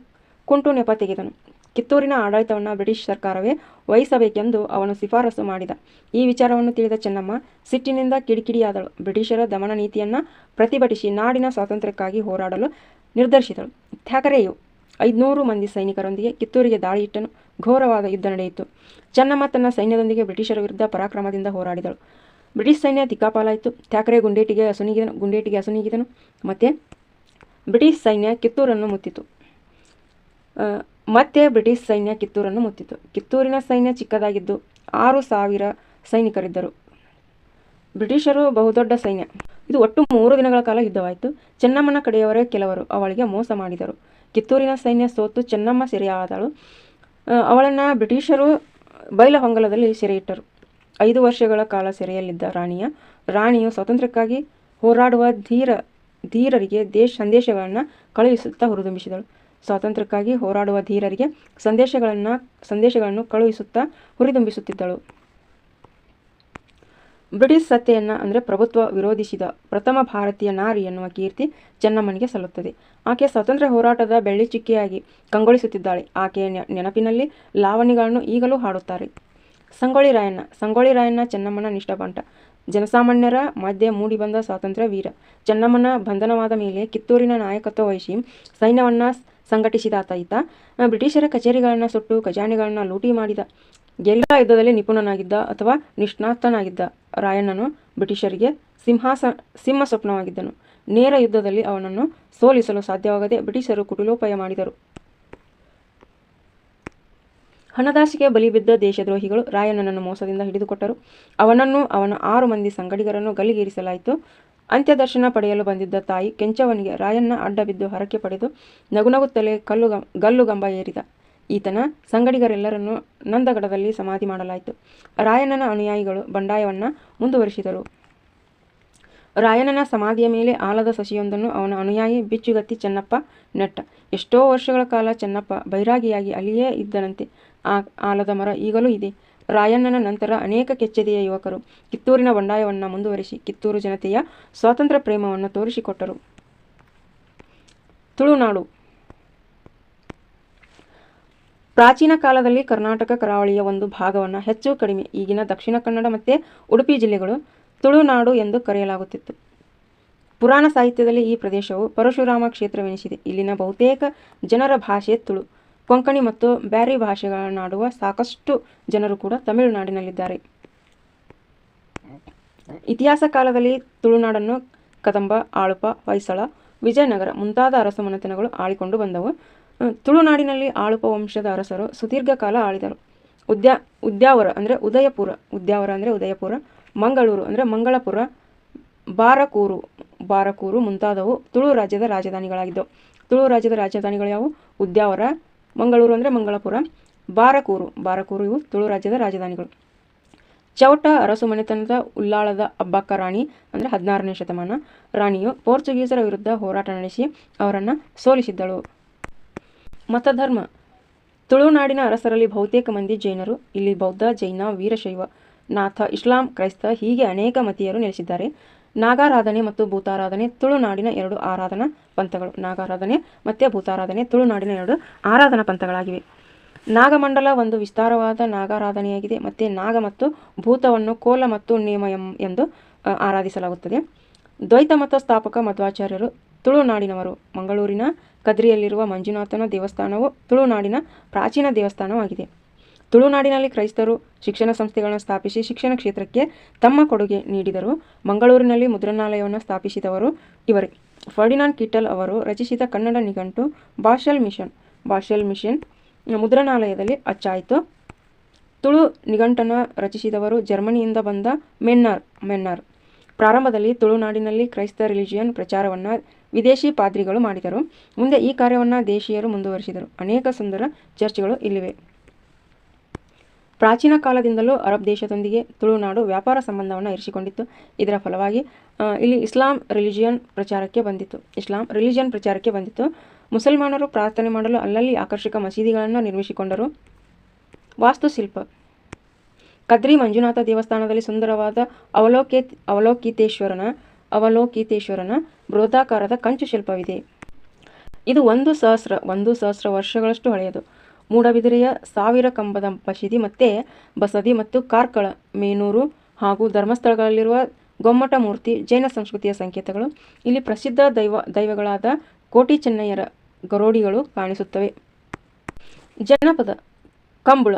ಕುಂಟು ನೆಪ ತೆಗೆದನು. ಕಿತ್ತೂರಿನ ಆಡಳಿತವನ್ನು ಬ್ರಿಟಿಷ್ ಸರ್ಕಾರವೇ ವಹಿಸಬೇಕೆಂದು ಅವನು ಶಿಫಾರಸು ಮಾಡಿದ. ಈ ವಿಚಾರವನ್ನು ತಿಳಿದ ಚೆನ್ನಮ್ಮ ಸಿಟ್ಟಿನಿಂದ ಕಿಡಿಕಿಡಿಯಾದಳು. ಬ್ರಿಟಿಷರ ದಮನ ನೀತಿಯನ್ನು ಪ್ರತಿಭಟಿಸಿ ನಾಡಿನ ಸ್ವಾತಂತ್ರ್ಯಕ್ಕಾಗಿ ಹೋರಾಡಲು ನಿರ್ಧರಿಸಿದಳು. ಥ್ಯಾಕರೆಯು 500 ಮಂದಿ ಸೈನಿಕರೊಂದಿಗೆ ಕಿತ್ತೂರಿಗೆ ದಾಳಿ ಇಟ್ಟನು. ಘೋರವಾದ ಯುದ್ಧ ನಡೆಯಿತು. ಚೆನ್ನಮ್ಮ ತನ್ನ ಸೈನ್ಯದೊಂದಿಗೆ ಬ್ರಿಟಿಷರ ವಿರುದ್ಧ ಪರಾಕ್ರಮದಿಂದ ಹೋರಾಡಿದಳು. ಬ್ರಿಟಿಷ್ ಸೈನ್ಯ ದಿಕ್ಕಾಪಾಲಾಯಿತು. ಥ್ಯಾಕರೆ ಗುಂಡೇಟಿಗೆ ಅಸುನೀಗಿದನು ಮತ್ತು ಬ್ರಿಟಿಷ್ ಸೈನ್ಯ ಕಿತ್ತೂರನ್ನು ಮುತ್ತಿತು. ಕಿತ್ತೂರಿನ ಸೈನ್ಯ ಚಿಕ್ಕದಾಗಿದ್ದು 6,000 ಸೈನಿಕರಿದ್ದರು. ಬ್ರಿಟಿಷರು ಬಹುದೊಡ್ಡ ಸೈನ್ಯ. ಇದು ಒಟ್ಟು 3 ದಿನಗಳ ಕಾಲ ಯುದ್ಧವಾಯಿತು. ಚೆನ್ನಮ್ಮನ ಕಡೆಯವರೇ ಕೆಲವರು ಅವಳಿಗೆ ಮೋಸ ಮಾಡಿದರು. ಕಿತ್ತೂರಿನ ಸೈನ್ಯ ಸೋತು ಚೆನ್ನಮ್ಮ ಸೆರೆಯಾದಳು. ಅವಳನ್ನು ಬ್ರಿಟಿಷರು ಬೈಲಹೊಂಗಲದಲ್ಲಿ ಸೆರೆಯಿಟ್ಟರು. 5 ವರ್ಷಗಳ ಕಾಲ ಸೆರೆಯಲ್ಲಿದ್ದ ರಾಣಿಯು ಸ್ವಾತಂತ್ರ್ಯಕ್ಕಾಗಿ ಹೋರಾಡುವ ಧೀರರಿಗೆ ಸಂದೇಶಗಳನ್ನು ಕಳುಹಿಸುತ್ತಾ ಹುರಿದುಂಬಿಸಿದಳು. ಸ್ವಾತಂತ್ರ್ಯಕ್ಕಾಗಿ ಹೋರಾಡುವ ಧೀರರಿಗೆ ಸಂದೇಶಗಳನ್ನು ಕಳುಹಿಸುತ್ತಾ ಹುರಿದುಂಬಿಸುತ್ತಿದ್ದಳು. ಬ್ರಿಟಿಷ್ ಸತ್ತೆಯನ್ನು ಅಂದರೆ ಪ್ರಭುತ್ವ ವಿರೋಧಿಸಿದ ಪ್ರಥಮ ಭಾರತೀಯ ನಾರಿ ಎನ್ನುವ ಕೀರ್ತಿ ಚೆನ್ನಮ್ಮನಿಗೆ ಸಲ್ಲುತ್ತದೆ. ಆಕೆ ಸ್ವಾತಂತ್ರ್ಯ ಹೋರಾಟದ ಬೆಳ್ಳಿಚುಕ್ಕೆಯಾಗಿ ಕಂಗೊಳಿಸುತ್ತಿದ್ದಾಳೆ. ಆಕೆಯ ನೆನಪಿನಲ್ಲಿ ಲಾವಣಿಗಳನ್ನು ಈಗಲೂ ಹಾಡುತ್ತಾರೆ. ಸಂಗೊಳ್ಳಿ ರಾಯಣ್ಣ ಚೆನ್ನಮ್ಮನ ನಿಷ್ಠಾವಂತ. ಜನಸಾಮಾನ್ಯರ ಮಧ್ಯೆ ಮೂಡಿಬಂದ ಸ್ವಾತಂತ್ರ್ಯ ವೀರ. ಚೆನ್ನಮ್ಮನ ಬಂಧನವಾದ ಮೇಲೆ ಕಿತ್ತೂರಿನ ನಾಯಕತ್ವ ವಹಿಸಿ ಸೈನ್ಯವನ್ನು ಸಂಘಟಿಸಿದಾತ ಈತ. ಬ್ರಿಟಿಷರ ಕಚೇರಿಗಳನ್ನು ಸುಟ್ಟು ಖಜಾನೆಗಳನ್ನು ಲೂಟಿ ಮಾಡಿದ. ಗೆರಿಲ್ಲಾ ಯುದ್ಧದಲ್ಲಿ ನಿಪುಣನಾಗಿದ್ದ ಅಥವಾ ನಿಷ್ಣಾತನಾಗಿದ್ದ ರಾಯಣ್ಣನು ಬ್ರಿಟಿಷರಿಗೆ ಸಿಂಹ ಸ್ವಪ್ನವಾಗಿದ್ದನು. ನೇರ ಯುದ್ಧದಲ್ಲಿ ಅವನನ್ನು ಸೋಲಿಸಲು ಸಾಧ್ಯವಾಗದೆ ಬ್ರಿಟಿಷರು ಕುಟಿಲೋಪಾಯ ಮಾಡಿದರು. ಹಣದಾಸೆಗೆ ಬಲಿಬಿದ್ದ ದೇಶದ್ರೋಹಿಗಳು ರಾಯಣ್ಣನನ್ನು ಮೋಸದಿಂದ ಹಿಡಿದುಕೊಟ್ಟರು. ಅವನನ್ನು ಅವನ 6 ಮಂದಿ ಸಂಗಡಿಗರನ್ನು ಗಲ್ಲಿಗೇರಿಸಲಾಯಿತು. ಅಂತ್ಯದರ್ಶನ ಪಡೆಯಲು ಬಂದಿದ್ದ ತಾಯಿ ಕೆಂಚವ್ವನಿಗೆ ರಾಯಣ್ಣ ಅಡ್ಡಬಿದ್ದು ಹರಕೆ ಪಡೆದು ನಗುನಗುತ್ತಲೇ ಗಲ್ಲುಗಂಬ ಏರಿದ. ಈತನ ಸಂಗಡಿಗರೆಲ್ಲರನ್ನೂ ನಂದಗಡದಲ್ಲಿ ಸಮಾಧಿ ಮಾಡಲಾಯಿತು. ರಾಯಣ್ಣನ ಅನುಯಾಯಿಗಳು ಬಂಡಾಯವನ್ನು ಮುಂದುವರಿಸಿದರು. ರಾಯಣ್ಣನ ಸಮಾಧಿಯ ಮೇಲೆ ಆಲದ ಸಸಿಯೊಂದನ್ನು ಅವನ ಅನುಯಾಯಿ ಬಿಚ್ಚುಗತ್ತಿ ಚೆನ್ನಪ್ಪ ನೆಟ್ಟ. ಎಷ್ಟೋ ವರ್ಷಗಳ ಕಾಲ ಚೆನ್ನಪ್ಪ ಬೈರಾಗಿಯಾಗಿ ಅಲ್ಲಿಯೇ ಇದ್ದನಂತೆ. ಆ ಆಲದ ಮರ ಈಗಲೂ ಇದೆ. ರಾಯಣ್ಣನ ನಂತರ ಅನೇಕ ಕೆಚ್ಚೆದೆಯ ಯುವಕರು ಕಿತ್ತೂರಿನ ಬಂಡಾಯವನ್ನು ಮುಂದುವರಿಸಿ ಕಿತ್ತೂರು ಜನತೆಯ ಸ್ವಾತಂತ್ರ್ಯ ಪ್ರೇಮವನ್ನು ತೋರಿಸಿಕೊಟ್ಟರು. ತುಳುನಾಡು. ಪ್ರಾಚೀನ ಕಾಲದಲ್ಲಿ ಕರ್ನಾಟಕ ಕರಾವಳಿಯ ಒಂದು ಭಾಗವನ್ನು ಹೆಚ್ಚು ಕಡಿಮೆ ಈಗಿನ ದಕ್ಷಿಣ ಕನ್ನಡ ಮತ್ತು ಉಡುಪಿ ಜಿಲ್ಲೆಗಳು ತುಳುನಾಡು ಎಂದು ಕರೆಯಲಾಗುತ್ತಿತ್ತು. ಪುರಾಣ ಸಾಹಿತ್ಯದಲ್ಲಿ ಈ ಪ್ರದೇಶವು ಪರಶುರಾಮ ಕ್ಷೇತ್ರವೆನಿಸಿದೆ. ಇಲ್ಲಿನ ಬಹುತೇಕ ಜನರ ಭಾಷೆ ತುಳು. ಕೊಂಕಣಿ ಮತ್ತು ಬ್ಯಾರಿ ಭಾಷೆಗಳನ್ನಾಡುವ ಸಾಕಷ್ಟು ಜನರು ಕೂಡ ತಮಿಳುನಾಡಿನಲ್ಲಿದ್ದಾರೆ. ಇತಿಹಾಸ ಕಾಲದಲ್ಲಿ ತುಳುನಾಡನ್ನು ಕದಂಬ, ಆಳುಪ, ಹೊಯ್ಸಳ, ವಿಜಯನಗರ ಮುಂತಾದ ಅರಸ ಮನೆತನಗಳು ಆಳಿಕೊಂಡು ಬಂದವು. ತುಳುನಾಡಿನಲ್ಲಿ ಆಳುಪ ವಂಶದ ಅರಸರು ಸುದೀರ್ಘ ಕಾಲ ಆಳಿದರು. ಉದ್ಯಾವರ ಅಂದರೆ ಉದಯಪುರ, ಮಂಗಳೂರು ಅಂದರೆ ಮಂಗಳಪುರ, ಬಾರಕೂರು ಮುಂತಾದವು ತುಳು ರಾಜ್ಯದ ರಾಜಧಾನಿಗಳಾಗಿದ್ದವು. ತುಳು ರಾಜ್ಯದ ರಾಜಧಾನಿಗಳು ಯಾವುವು? ಉದ್ಯಾವರ, ಮಂಗಳೂರು ಅಂದರೆ ಮಂಗಳಪುರ, ಬಾರಕೂರು ಇವು ತುಳು ರಾಜ್ಯದ ರಾಜಧಾನಿಗಳು. ಚೌಟ ಅರಸು ಮನೆತನದ ಉಳ್ಳಾಳದ ಅಬ್ಬಕ್ಕ ರಾಣಿ ಅಂದರೆ 16ನೇ ಶತಮಾನ ರಾಣಿಯು ಪೋರ್ಚುಗೀಸರ ವಿರುದ್ಧ ಹೋರಾಟ ನಡೆಸಿ ಅವರನ್ನು ಸೋಲಿಸಿದ್ದಳು. ಮತಧರ್ಮ. ತುಳುನಾಡಿನ ಅರಸರಲ್ಲಿ ಬಹುತೇಕ ಮಂದಿ ಜೈನರು. ಇಲ್ಲಿ ಬೌದ್ಧ, ಜೈನ, ವೀರಶೈವ, ನಾಥ, ಇಸ್ಲಾಂ, ಕ್ರೈಸ್ತ ಹೀಗೆ ಅನೇಕ ಮತೀಯರು ನೆಲೆಸಿದ್ದಾರೆ. ನಾಗಾರಾಧನೆ ಮತ್ತು ಭೂತಾರಾಧನೆ ತುಳುನಾಡಿನ 2 ಆರಾಧನಾ ಪಂಥಗಳು. ನಾಗಾರಾಧನೆ ಮತ್ತು ಭೂತಾರಾಧನೆ ತುಳುನಾಡಿನ 2 ಆರಾಧನಾ ಪಂಥಗಳಾಗಿವೆ. ನಾಗಮಂಡಲ ಒಂದು ವಿಸ್ತಾರವಾದ ನಾಗಾರಾಧನೆಯಾಗಿದೆ. ಮತ್ತು ನಾಗ ಮತ್ತು ಭೂತವನ್ನು ಕೋಲ ಮತ್ತು ನೇಮ ಎಂದು ಆರಾಧಿಸಲಾಗುತ್ತದೆ. ದ್ವೈತ ಮತ ಸ್ಥಾಪಕ ಮಧ್ವಾಚಾರ್ಯರು ತುಳುನಾಡಿನವರು. ಮಂಗಳೂರಿನ ಕದ್ರಿಯಲ್ಲಿರುವ ಮಂಜುನಾಥನ ದೇವಸ್ಥಾನವು ತುಳುನಾಡಿನ ಪ್ರಾಚೀನ ದೇವಸ್ಥಾನವಾಗಿದೆ. ತುಳುನಾಡಿನಲ್ಲಿ ಕ್ರೈಸ್ತರು ಶಿಕ್ಷಣ ಸಂಸ್ಥೆಗಳನ್ನು ಸ್ಥಾಪಿಸಿ ಶಿಕ್ಷಣ ಕ್ಷೇತ್ರಕ್ಕೆ ತಮ್ಮ ಕೊಡುಗೆ ನೀಡಿದರು. ಮಂಗಳೂರಿನಲ್ಲಿ ಮುದ್ರಣಾಲಯವನ್ನು ಸ್ಥಾಪಿಸಿದವರು ಇವರೇ. ಫರ್ಡಿನಾಂಡ್ ಕಿಟಲ್ ಅವರು ರಚಿಸಿದ ಕನ್ನಡ ನಿಘಂಟು ಭಾಷೆಲ್ ಮಿಷನ್ ಮುದ್ರಣಾಲಯದಲ್ಲಿ ಅಚ್ಚಾಯಿತು. ತುಳು ನಿಘಂಟನ್ನು ರಚಿಸಿದವರು ಜರ್ಮನಿಯಿಂದ ಬಂದ ಮೆನ್ನರ್. ಪ್ರಾರಂಭದಲ್ಲಿ ತುಳುನಾಡಿನಲ್ಲಿ ಕ್ರೈಸ್ತ ರಿಲಿಜಿಯನ್ ಪ್ರಚಾರವನ್ನು ವಿದೇಶಿ ಪಾದ್ರಿಗಳು ಮಾಡಿದರು. ಮುಂದೆ ಈ ಕಾರ್ಯವನ್ನು ದೇಶೀಯರು ಮುಂದುವರಿಸಿದರು. ಅನೇಕ ಸುಂದರ ಚರ್ಚ್ಗಳು ಇಲ್ಲಿವೆ. ಪ್ರಾಚೀನ ಕಾಲದಿಂದಲೂ ಅರಬ್ ದೇಶದೊಂದಿಗೆ ತುಳುನಾಡು ವ್ಯಾಪಾರ ಸಂಬಂಧವನ್ನು ಇರಿಸಿಕೊಂಡಿತ್ತು. ಇದರ ಫಲವಾಗಿ ಇಲ್ಲಿ ಇಸ್ಲಾಂ ರಿಲಿಜಿಯನ್ ಪ್ರಚಾರಕ್ಕೆ ಬಂದಿತ್ತು. ಮುಸಲ್ಮಾನರು ಪ್ರಾರ್ಥನೆ ಮಾಡಲು ಅಲ್ಲಲ್ಲಿ ಆಕರ್ಷಕ ಮಸೀದಿಗಳನ್ನು ನಿರ್ಮಿಸಿಕೊಂಡರು. ವಾಸ್ತುಶಿಲ್ಪ. ಕದ್ರಿ ಮಂಜುನಾಥ ದೇವಸ್ಥಾನದಲ್ಲಿ ಸುಂದರವಾದ ಅವಲೋಕಿತೇಶ್ವರನ ಬೃಹದಾಕಾರದ ಕಂಚು ಶಿಲ್ಪವಿದೆ. ಇದು 1,000 ವರ್ಷಗಳಷ್ಟು ಹಳೆಯದು. ಮೂಡಬಿದಿರೆಯ 1000 ಕಂಬದ ಬಸದಿ ಮತ್ತು ಕಾರ್ಕಳ, ಮೇನೂರು ಹಾಗೂ ಧರ್ಮಸ್ಥಳಗಳಲ್ಲಿರುವ ಗೊಮ್ಮಟ ಮೂರ್ತಿ ಜೈನ ಸಂಸ್ಕೃತಿಯ ಸಂಕೇತಗಳು. ಇಲ್ಲಿ ಪ್ರಸಿದ್ಧ ದೈವಗಳಾದ ಕೋಟಿ ಚೆನ್ನಯ್ಯರ ಗರೋಡಿಗಳು ಕಾಣಿಸುತ್ತವೆ. ಜನಪದ. ಕಂಬಳ,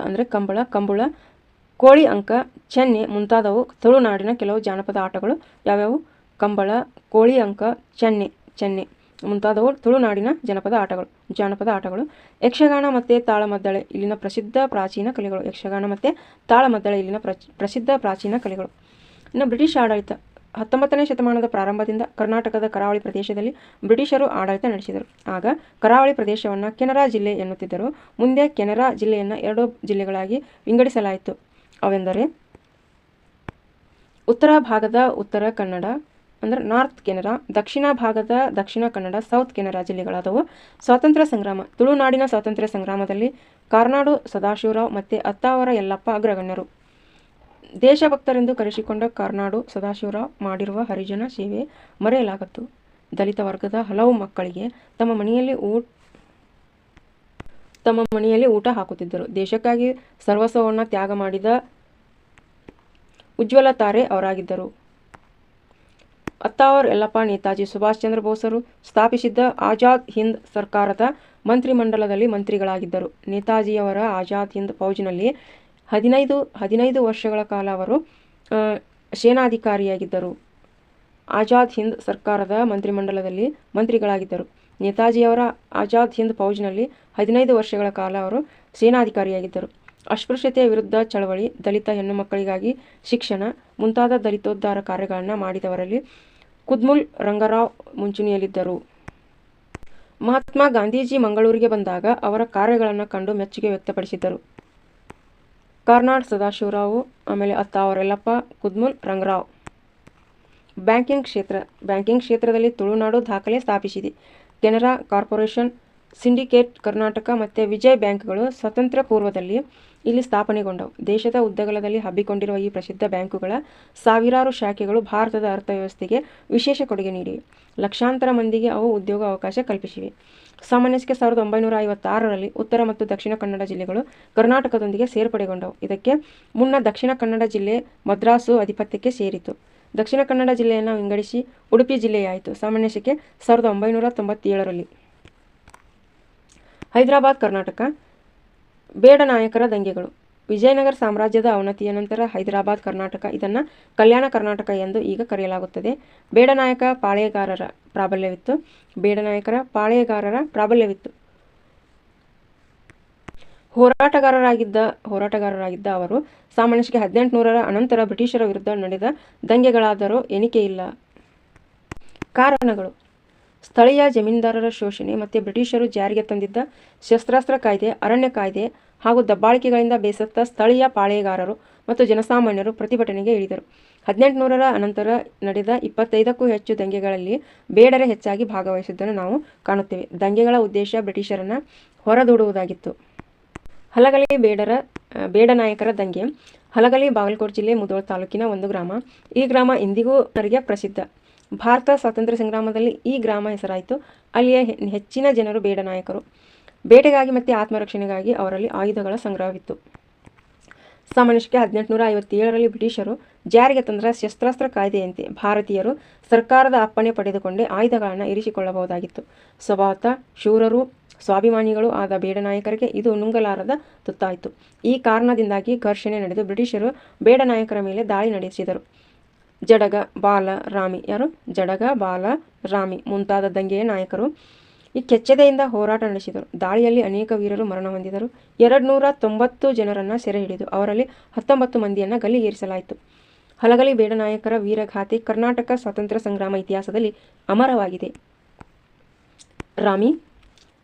ಕೋಳಿ ಅಂಕ, ಚೆನ್ನೆ ಮುಂತಾದವು ತುಳುನಾಡಿನ ಕೆಲವು ಜಾನಪದ ಆಟಗಳು. ಯಾವ್ಯಾವು? ಕಂಬಳ, ಕೋಳಿ ಅಂಕ, ಚೆನ್ನೆ ಮುಂತಾದವು ತುಳುನಾಡಿನ ಜಾನಪದ ಆಟಗಳು. ಯಕ್ಷಗಾನ ಮತ್ತು ತಾಳಮದ್ದಳೆ ಇಲ್ಲಿನ ಪ್ರಸಿದ್ಧ ಪ್ರಾಚೀನ ಕಲೆಗಳು. ಇನ್ನು ಬ್ರಿಟಿಷ್ ಆಡಳಿತ. 19ನೇ ಶತಮಾನದ ಪ್ರಾರಂಭದಿಂದ ಕರ್ನಾಟಕದ ಕರಾವಳಿ ಪ್ರದೇಶದಲ್ಲಿ ಬ್ರಿಟಿಷರು ಆಡಳಿತ ನಡೆಸಿದರು. ಆಗ ಕರಾವಳಿ ಪ್ರದೇಶವನ್ನು ಕೆನರಾ ಜಿಲ್ಲೆ ಎನ್ನುತ್ತಿದ್ದರು. ಮುಂದೆ ಕೆನರಾ ಜಿಲ್ಲೆಯನ್ನು 2 ಜಿಲ್ಲೆಗಳಾಗಿ ವಿಂಗಡಿಸಲಾಯಿತು. ಅವೆಂದರೆ ಉತ್ತರ ಭಾಗದ ಉತ್ತರ ಕನ್ನಡ ಅಂದರೆ ನಾರ್ತ್ ಕೆನರಾ, ದಕ್ಷಿಣ ಭಾಗದ ದಕ್ಷಿಣ ಕನ್ನಡ ಸೌತ್ ಕೆನರಾ ಜಿಲ್ಲೆಗಳಾದವು. ಸ್ವಾತಂತ್ರ್ಯ ಸಂಗ್ರಾಮ. ತುಳುನಾಡಿನ ಸ್ವಾತಂತ್ರ್ಯ ಸಂಗ್ರಾಮದಲ್ಲಿ ಕಾರ್ನಾಡು ಸದಾಶಿವರಾವ್ ಮತ್ತು ಅತ್ತಾವರ ಯಲ್ಲಪ್ಪ ಅಗ್ರಗಣ್ಯರು. ದೇಶಭಕ್ತರೆಂದು ಕರೆಸಿಕೊಂಡ ಕಾರ್ನಾಡು ಸದಾಶಿವರಾವ್ ಮಾಡಿರುವ ಹರಿಜನ ಸೇವೆ ಮರೆಯಲಾಗದ್ದು. ದಲಿತ ವರ್ಗದ ಹಲವು ಮಕ್ಕಳಿಗೆ ತಮ್ಮ ಮನೆಯಲ್ಲಿ ಊಟ ಹಾಕುತ್ತಿದ್ದರು. ದೇಶಕ್ಕಾಗಿ ಸರ್ವಸ್ವವನ್ನು ತ್ಯಾಗ ಮಾಡಿದ ಉಜ್ವಲ ತಾರೆ ಅವರಾಗಿದ್ದರು. ಅತ್ತಾವರ್ ಯಲ್ಲಪ್ಪ ನೇತಾಜಿ ಸುಭಾಷ್ ಚಂದ್ರ ಬೋಸರು ಸ್ಥಾಪಿಸಿದ್ದ ಆಜಾದ್ ಹಿಂದ್ ಸರ್ಕಾರದ ಮಂತ್ರಿಮಂಡಲದಲ್ಲಿ ಮಂತ್ರಿಗಳಾಗಿದ್ದರು. ನೇತಾಜಿಯವರ ಆಜಾದ್ ಹಿಂದ್ ಫೌಜಿನಲ್ಲಿ 15 ವರ್ಷಗಳ ಕಾಲ ಅವರು ಸೇನಾಧಿಕಾರಿಯಾಗಿದ್ದರು. ಆಜಾದ್ ಹಿಂದ್ ಸರ್ಕಾರದ ಮಂತ್ರಿಮಂಡಲದಲ್ಲಿ ಮಂತ್ರಿಗಳಾಗಿದ್ದರು. ನೇತಾಜಿಯವರ ಆಜಾದ್ ಹಿಂದ್ ಫೌಜ್ನಲ್ಲಿ 15 ವರ್ಷಗಳ ಕಾಲ ಅವರು ಸೇನಾಧಿಕಾರಿಯಾಗಿದ್ದರು. ಅಸ್ಪೃಶ್ಯತೆಯ ವಿರುದ್ಧ ಚಳವಳಿ, ದಲಿತ ಹೆಣ್ಣು ಮಕ್ಕಳಿಗಾಗಿ ಶಿಕ್ಷಣ ಮುಂತಾದ ದಲಿತೋದ್ಧಾರ ಕಾರ್ಯಗಳನ್ನು ಮಾಡಿದವರಲ್ಲಿ ಕುದ್ಮುಲ್ ರಂಗರಾವ್ ಮುಂಚೂಣಿಯಲ್ಲಿದ್ದರು. ಮಹಾತ್ಮ ಗಾಂಧೀಜಿ ಮಂಗಳೂರಿಗೆ ಬಂದಾಗ ಅವರ ಕಾರ್ಯಗಳನ್ನು ಕಂಡು ಮೆಚ್ಚುಗೆ ವ್ಯಕ್ತಪಡಿಸಿದ್ದರು. ಕಾರ್ನಾಡ್ ಸದಾಶಿವರಾವ್, ಆಮೇಲೆ ಅತ್ತಾವರ್ ಯಲ್ಲಪ್ಪ, ಕುದ್ಮುಲ್ ರಂಗರಾವ್. ಬ್ಯಾಂಕಿಂಗ್ ಕ್ಷೇತ್ರದಲ್ಲಿ ತುಳುನಾಡು ದಾಖಲೆ ಸ್ಥಾಪಿಸಿದೆ. ಕೆನರಾ ಕಾರ್ಪೊರೇಷನ್, ಸಿಂಡಿಕೇಟ್ ಕರ್ನಾಟಕ ಮತ್ತು ವಿಜಯ್ ಬ್ಯಾಂಕ್ಗಳು ಸ್ವಾತಂತ್ರ್ಯ ಪೂರ್ವದಲ್ಲಿ ಇಲ್ಲಿ ಸ್ಥಾಪನೆಗೊಂಡವು. ದೇಶದ ಉದ್ದಗಲದಲ್ಲಿ ಹಬ್ಬಿಕೊಂಡಿರುವ ಈ ಪ್ರಸಿದ್ಧ ಬ್ಯಾಂಕುಗಳ ಸಾವಿರಾರು ಶಾಖೆಗಳು ಭಾರತದ ಅರ್ಥವ್ಯವಸ್ಥೆಗೆ ವಿಶೇಷ ಕೊಡುಗೆ ನೀಡಿವೆ. ಲಕ್ಷಾಂತರ ಮಂದಿಗೆ ಅವು ಉದ್ಯೋಗ ಅವಕಾಶ ಕಲ್ಪಿಸಿವೆ. ಸಾಮನ್ಯಕ್ಕೆ 1956ರಲ್ಲಿ ಉತ್ತರ ಮತ್ತು ದಕ್ಷಿಣ ಕನ್ನಡ ಜಿಲ್ಲೆಗಳು ಕರ್ನಾಟಕದೊಂದಿಗೆ ಸೇರ್ಪಡೆಗೊಂಡವು. ಇದಕ್ಕೆ ಮುನ್ನ ದಕ್ಷಿಣ ಕನ್ನಡ ಜಿಲ್ಲೆ ಮದ್ರಾಸು ಅಧಿಪತ್ಯಕ್ಕೆ ಸೇರಿತು. ದಕ್ಷಿಣ ಕನ್ನಡ ಜಿಲ್ಲೆಯನ್ನು ವಿಂಗಡಿಸಿ ಉಡುಪಿ ಜಿಲ್ಲೆಯಾಯಿತು. ಸಾಮಾನ್ಯಕ್ಕೆ 1997ರಲ್ಲಿ. ಹೈದರಾಬಾದ್ ಕರ್ನಾಟಕ. ಬೇಡ ನಾಯಕರ ದಂಗೆಗಳು. ವಿಜಯನಗರ ಸಾಮ್ರಾಜ್ಯದ ಅವನತಿಯ ನಂತರ ಹೈದರಾಬಾದ್ ಕರ್ನಾಟಕ, ಇದನ್ನು ಕಲ್ಯಾಣ ಕರ್ನಾಟಕ ಎಂದು ಈಗ ಕರೆಯಲಾಗುತ್ತದೆ. ಬೇಡನಾಯಕರ ಪ್ರಾಬಲ್ಯವಿತ್ತು. ಹೋರಾಟಗಾರರಾಗಿದ್ದ ಅವರು ಸಾಮಾನ್ಯಕ್ಕೆ 1800ರ ಅನಂತರ ಬ್ರಿಟಿಷರ ವಿರುದ್ಧ ನಡೆದ ದಂಗೆಗಳಾದರೂ ಎಣಿಕೆಯಿಲ್ಲ. ಕಾರಣಗಳು: ಸ್ಥಳೀಯ ಜಮೀನ್ದಾರರ ಶೋಷಣೆ ಮತ್ತು ಬ್ರಿಟಿಷರು ಜಾರಿಗೆ ತಂದಿದ್ದ ಶಸ್ತ್ರಾಸ್ತ್ರ ಕಾಯ್ದೆ, ಅರಣ್ಯ ಕಾಯ್ದೆ ಹಾಗೂ ದಬ್ಬಾಳಿಕೆಗಳಿಂದ ಬೇಸತ್ತ ಸ್ಥಳೀಯ ಪಾಳೇಗಾರರು ಮತ್ತು ಜನಸಾಮಾನ್ಯರು ಪ್ರತಿಭಟನೆಗೆ ಇಳಿದರು. 1800ರ ಅನಂತರ ನಡೆದ 25ಕ್ಕೂ ಹೆಚ್ಚು ದಂಗೆಗಳಲ್ಲಿ ಬೇಡರೇ ಹೆಚ್ಚಾಗಿ ಭಾಗವಹಿಸಿದ್ದನ್ನು ನಾವು ಕಾಣುತ್ತೇವೆ. ದಂಗೆಗಳ ಉದ್ದೇಶ ಬ್ರಿಟಿಷರನ್ನು ಹೊರದೂಡುವುದಾಗಿತ್ತು. ಹಲಗಲಿ ಬೇಡನಾಯಕರ ದಂಗೆ. ಹಲಗಲಿ ಬಾಗಲಕೋಟೆ ಜಿಲ್ಲೆ ಮುಧೋಳ ತಾಲೂಕಿನ ಒಂದು ಗ್ರಾಮ. ಈ ಗ್ರಾಮ ಇಂದಿಗೂ ಜನರಿಗೆ ಪ್ರಸಿದ್ಧ. ಭಾರತ ಸ್ವಾತಂತ್ರ್ಯ ಸಂಗ್ರಾಮದಲ್ಲಿ ಈ ಗ್ರಾಮ ಹೆಸರಾಯಿತು. ಅಲ್ಲಿಯ ಹೆಚ್ಚಿನ ಜನರು ಬೇಡನಾಯಕರು. ಬೇಟೆಗಾಗಿ ಮತ್ತು ಆತ್ಮರಕ್ಷಣೆಗಾಗಿ ಅವರಲ್ಲಿ ಆಯುಧಗಳ ಸಂಗ್ರಹವಿತ್ತು. ಸಾಮಾನ್ಯಕ್ಕೆ 1857ರಲ್ಲಿ ಬ್ರಿಟಿಷರು ಜಾರಿಗೆ ತಂದ ಶಸ್ತ್ರಾಸ್ತ್ರ ಕಾಯ್ದೆಯಂತೆ ಭಾರತೀಯರು ಸರ್ಕಾರದ ಅಪ್ಪಣೆ ಪಡೆದುಕೊಂಡೇ ಆಯುಧಗಳನ್ನು ಇರಿಸಿಕೊಳ್ಳಬಹುದಾಗಿತ್ತು. ಸ್ವಭಾವತಃ ಶೂರರು, ಸ್ವಾಭಿಮಾನಿಗಳು ಆದ ಬೇಡನಾಯಕರಿಗೆ ಇದು ನುಂಗಲಾರದ ತುತ್ತಾಯಿತು. ಈ ಕಾರಣದಿಂದಾಗಿ ಘರ್ಷಣೆ ನಡೆದು ಬ್ರಿಟಿಷರು ಬೇಡನಾಯಕರ ಮೇಲೆ ದಾಳಿ ನಡೆಸಿದರು. ಜಡಗ, ಬಾಲ, ರಾಮಿ ಮುಂತಾದ ದಂಗೆಯ ನಾಯಕರು ಈ ಕೆಚ್ಚೆದೆಯಿಂದ ಹೋರಾಟ ನಡೆಸಿದರು. ದಾಳಿಯಲ್ಲಿ ಅನೇಕ ವೀರರು ಮರಣ ಹೊಂದಿದರು. 290 ಜನರನ್ನು ಸೆರೆ ಹಿಡಿದು ಅವರಲ್ಲಿ 19 ಮಂದಿಯನ್ನು ಗಲ್ಲಿಗೇರಿಸಲಾಯಿತು. ಹಲಗಲಿ ಬೇಡನಾಯಕರ ವೀರಗಾಥೆ ಕರ್ನಾಟಕ ಸ್ವಾತಂತ್ರ್ಯ ಸಂಗ್ರಾಮ ಇತಿಹಾಸದಲ್ಲಿ ಅಮರವಾಗಿದೆ. ರಾಮಿ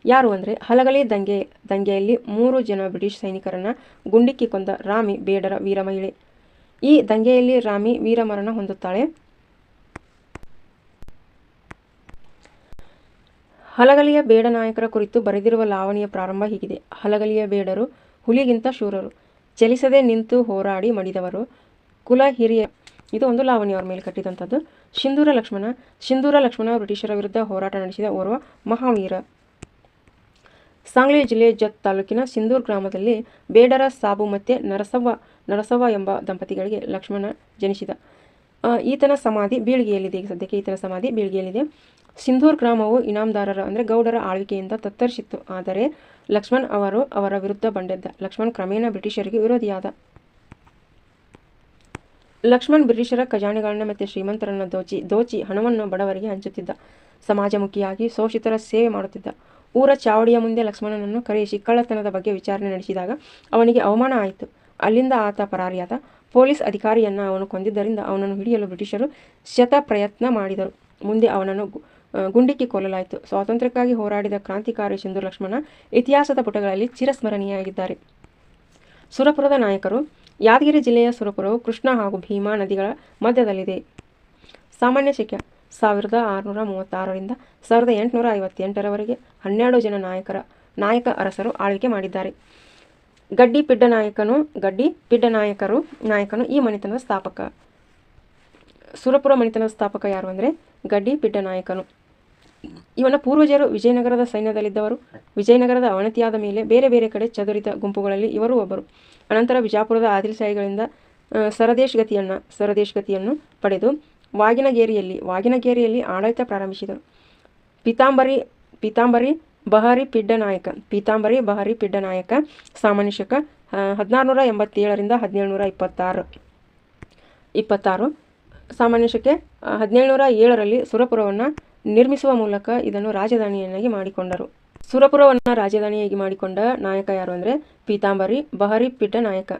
ಯಾರು ಅಂದರೆ, ಹಲಗಲಿ ದಂಗೆಯಲ್ಲಿ 3 ಜನ ಬ್ರಿಟಿಷ್ ಸೈನಿಕರನ್ನು ಗುಂಡಿಕ್ಕಿ ಕೊಂದ ರಾಮಿ ಬೇಡರ ವೀರ ಮಹಿಳೆ. ಈ ದಂಗೆಯಲ್ಲಿ ರಾಮಿ ವೀರಮರಣ ಹೊಂದುತ್ತಾಳೆ. ಹಲಗಲಿಯ ಬೇಡನಾಯಕರ ಕುರಿತು ಬರೆದಿರುವ ಲಾವಣಿಯ ಪ್ರಾರಂಭ ಹೀಗಿದೆ: ಹಲಗಲಿಯ ಬೇಡರು ಹುಲಿಗಿಂತ ಶೂರರು, ಚಲಿಸದೆ ನಿಂತು ಹೋರಾಡಿ ಮಡಿದವರು, ಕುಲ ಹಿರಿಯ. ಇದು ಒಂದು ಲಾವಣಿ ಅವರ ಮೇಲೆ ಕಟ್ಟಿದಂಥದ್ದು. ಸಿಂಧೂರ ಲಕ್ಷ್ಮಣ ಬ್ರಿಟಿಷರ ವಿರುದ್ಧ ಹೋರಾಟ ನಡೆಸಿದ ಓರ್ವ ಮಹಾವೀರ. ಸಾಂಗ್ಲಿ ಜಿಲ್ಲೆ ಜತ್ ತಾಲೂಕಿನ ಸಿಂಧೂರ್ ಗ್ರಾಮದಲ್ಲಿ ಬೇಡರ ಸಾಬು ಮತ್ತು ನರಸವ್ವ ಎಂಬ ದಂಪತಿಗಳಿಗೆ ಲಕ್ಷ್ಮಣ ಜನಿಸಿದ. ಈತನ ಸಮಾಧಿ ಬೀಳ್ಗಿಯಲ್ಲಿದೆ. ಈಗ ಸದ್ಯಕ್ಕೆ ಈತನ ಸಮಾಧಿ ಬೀಳ್ಗಿಯಲ್ಲಿದೆ. ಸಿಂಧೂರ್ ಗ್ರಾಮವು ಇನಾಮದಾರರ ಅಂದರೆ ಗೌಡರ ಆಳ್ವಿಕೆಯಿಂದ ತತ್ತರಿಸಿತ್ತು. ಆದರೆ ಲಕ್ಷ್ಮಣ್ ಅವರ ವಿರುದ್ಧ ಬಂಡೆದ್ದ. ಲಕ್ಷ್ಮಣ್ ಕ್ರಮೇಣ ಬ್ರಿಟಿಷರಿಗೆ ವಿರೋಧಿಯಾದ. ಲಕ್ಷ್ಮಣ್ ಬ್ರಿಟಿಷರ ಖಜಾನೆಗಳನ್ನು ಮತ್ತು ಶ್ರೀಮಂತರನ್ನು ದೋಚಿ ಹಣವನ್ನು ಬಡವರಿಗೆ ಹಂಚುತ್ತಿದ್ದ. ಸಮಾಜಮುಖಿಯಾಗಿ ಶೋಷಿತರ ಸೇವೆ ಮಾಡುತ್ತಿದ್ದ. ಊರ ಚಾವಡಿಯ ಮುಂದೆ ಲಕ್ಷ್ಮಣನನ್ನು ಕರೆಯಿಸಿ ಕಳ್ಳತನದ ಬಗ್ಗೆ ವಿಚಾರಣೆ ನಡೆಸಿದಾಗ ಅವನಿಗೆ ಅವಮಾನ ಆಯಿತು. ಅಲ್ಲಿಂದ ಆತ ಪರಾರಿಯಾದ. ಪೊಲೀಸ್ ಅಧಿಕಾರಿಯನ್ನು ಅವನು ಕೊಂದಿದ್ದರಿಂದ ಅವನನ್ನು ಹಿಡಿಯಲು ಬ್ರಿಟಿಷರು ಶತಪ್ರಯತ್ನ ಮಾಡಿದರು. ಮುಂದೆ ಅವನನ್ನು ಗುಂಡಿಕ್ಕಿ ಕೊಲ್ಲಲಾಯಿತು. ಸ್ವಾತಂತ್ರ್ಯಕ್ಕಾಗಿ ಹೋರಾಡಿದ ಕ್ರಾಂತಿಕಾರಿ ಸಿಂಧೂರ್ ಲಕ್ಷ್ಮಣ ಇತಿಹಾಸದ ಪುಟಗಳಲ್ಲಿ ಚಿರಸ್ಮರಣೀಯರಾಗಿದ್ದಾರೆ. ಸುರಪುರದ ನಾಯಕರು. ಯಾದಗಿರಿ ಜಿಲ್ಲೆಯ ಸುರಪುರವು ಕೃಷ್ಣ ಹಾಗೂ ಭೀಮಾ ನದಿಗಳ ಮಧ್ಯದಲ್ಲಿದೆ. ಸಾಮಾನ್ಯ ಶಕೆ 1636ರಿಂದ 1858ರವರೆಗೆ 12 ಜನ ನಾಯಕ ಅರಸರು ಆಳ್ವಿಕೆ ಮಾಡಿದ್ದಾರೆ. ಗಡ್ಡಿ ಪಿಡ್ಡನಾಯಕನು ಈ ಮನೆತನದ ಸ್ಥಾಪಕ. ಸುರಪುರ ಮನೆತನದ ಸ್ಥಾಪಕ ಯಾರು ಅಂದರೆ ಗಡ್ಡಿ ಪಿಡ್ಡನಾಯಕನು. ಇವನ ಪೂರ್ವಜರು ವಿಜಯನಗರದ ಸೈನ್ಯದಲ್ಲಿದ್ದವರು. ವಿಜಯನಗರದ ಅವನತಿಯಾದ ಮೇಲೆ ಬೇರೆ ಬೇರೆ ಕಡೆ ಚದುರಿದ ಗುಂಪುಗಳಲ್ಲಿ ಇವರು ಒಬ್ಬರು. ಅನಂತರ ಬಿಜಾಪುರದ ಆದಿಲ್ಶಾಹಿಗಳಿಂದ ಸರದೇಶ್ ಗತಿಯನ್ನು ಪಡೆದು ವಾಗಿನಗೇರಿಯಲ್ಲಿ ಆಡಳಿತ ಪ್ರಾರಂಭಿಸಿದರು. ಪೀತಾಂಬರಿ ಬಹರಿ ಪಿಡ್ಡ ನಾಯಕ ಸಾಮಾನ್ಯ ಶಕ 1687 1726 ಸಾಮಾನ್ಯ ಶಕೆ 1707ರಲ್ಲಿ ಸುರಪುರವನ್ನು ನಿರ್ಮಿಸುವ ಮೂಲಕ ಇದನ್ನು ರಾಜಧಾನಿಯನ್ನಾಗಿ ಮಾಡಿಕೊಂಡರು. ಸುರಪುರವನ್ನು ರಾಜಧಾನಿಯಾಗಿ ಮಾಡಿಕೊಂಡ ನಾಯಕ ಯಾರು ಅಂದರೆ ಪೀತಾಂಬರಿ ಬಹರಿ ಪಿಡ್ಡ ನಾಯಕ.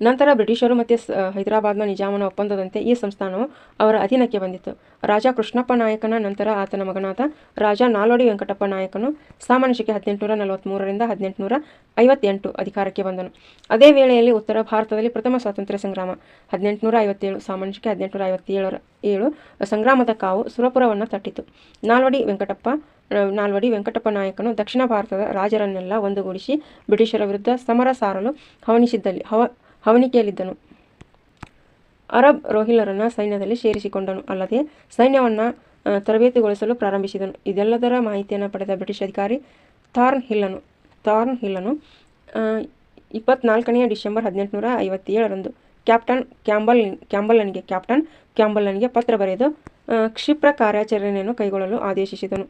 ನಂತರ ಬ್ರಿಟಿಷರು ಮತ್ತು ಹೈದರಾಬಾದ್ನ ನಿಜಾಮನ ಒಪ್ಪಂದದಂತೆ ಈ ಸಂಸ್ಥಾನವು ಅವರ ಅಧೀನಕ್ಕೆ ಬಂದಿತ್ತು. ರಾಜ ಕೃಷ್ಣಪ್ಪ ನಾಯಕನ ನಂತರ ಆತನ ಮಗನಾದ ರಾಜ ನಾಲ್ವಡಿ ವೆಂಕಟಪ್ಪ ನಾಯಕನು ಸಾಮಾನ್ಯ ಶಕೆ 1843 1858 ಅಧಿಕಾರಕ್ಕೆ ಬಂದನು. ಅದೇ ವೇಳೆಯಲ್ಲಿ ಉತ್ತರ ಭಾರತದಲ್ಲಿ ಪ್ರಥಮ ಸ್ವಾತಂತ್ರ್ಯ ಸಂಗ್ರಾಮ 1857 ಸಾಮಾನ್ಯ ಶಕೆ 1857 ಸಂಗ್ರಾಮದ ಕಾವು ಸುರಪುರವನ್ನು ತಟ್ಟಿತು. ನಾಲ್ವಡಿ ವೆಂಕಟಪ್ಪ ನಾಯಕನು ದಕ್ಷಿಣ ಭಾರತದ ರಾಜರನ್ನೆಲ್ಲ ಒಂದುಗೂಡಿಸಿ ಬ್ರಿಟಿಷರ ವಿರುದ್ಧ ಸಮರ ಸಾರಲು ಹವಣಿಕೆಯಲ್ಲಿದ್ದನು. ಅರಬ್ ರೋಹಿಲ್ಲರನ್ನು ಸೈನ್ಯದಲ್ಲಿ ಸೇರಿಸಿಕೊಂಡನು. ಅಲ್ಲದೆ ಸೈನ್ಯವನ್ನು ತರಬೇತಿಗೊಳಿಸಲು ಪ್ರಾರಂಭಿಸಿದನು. ಇದೆಲ್ಲದರ ಮಾಹಿತಿಯನ್ನು ಪಡೆದ ಬ್ರಿಟಿಷ್ ಅಧಿಕಾರಿ ಥಾರ್ನ್ ಹಿಲ್ಲನು 24 ಡಿಸೆಂಬರ್ 1857ರಂದು ಕ್ಯಾಪ್ಟನ್ ಕ್ಯಾಂಬಲ್ನಿಗೆ ಪತ್ರ ಬರೆದು ಕ್ಷಿಪ್ರ ಕಾರ್ಯಾಚರಣೆಯನ್ನು ಕೈಗೊಳ್ಳಲು ಆದೇಶಿಸಿದನು.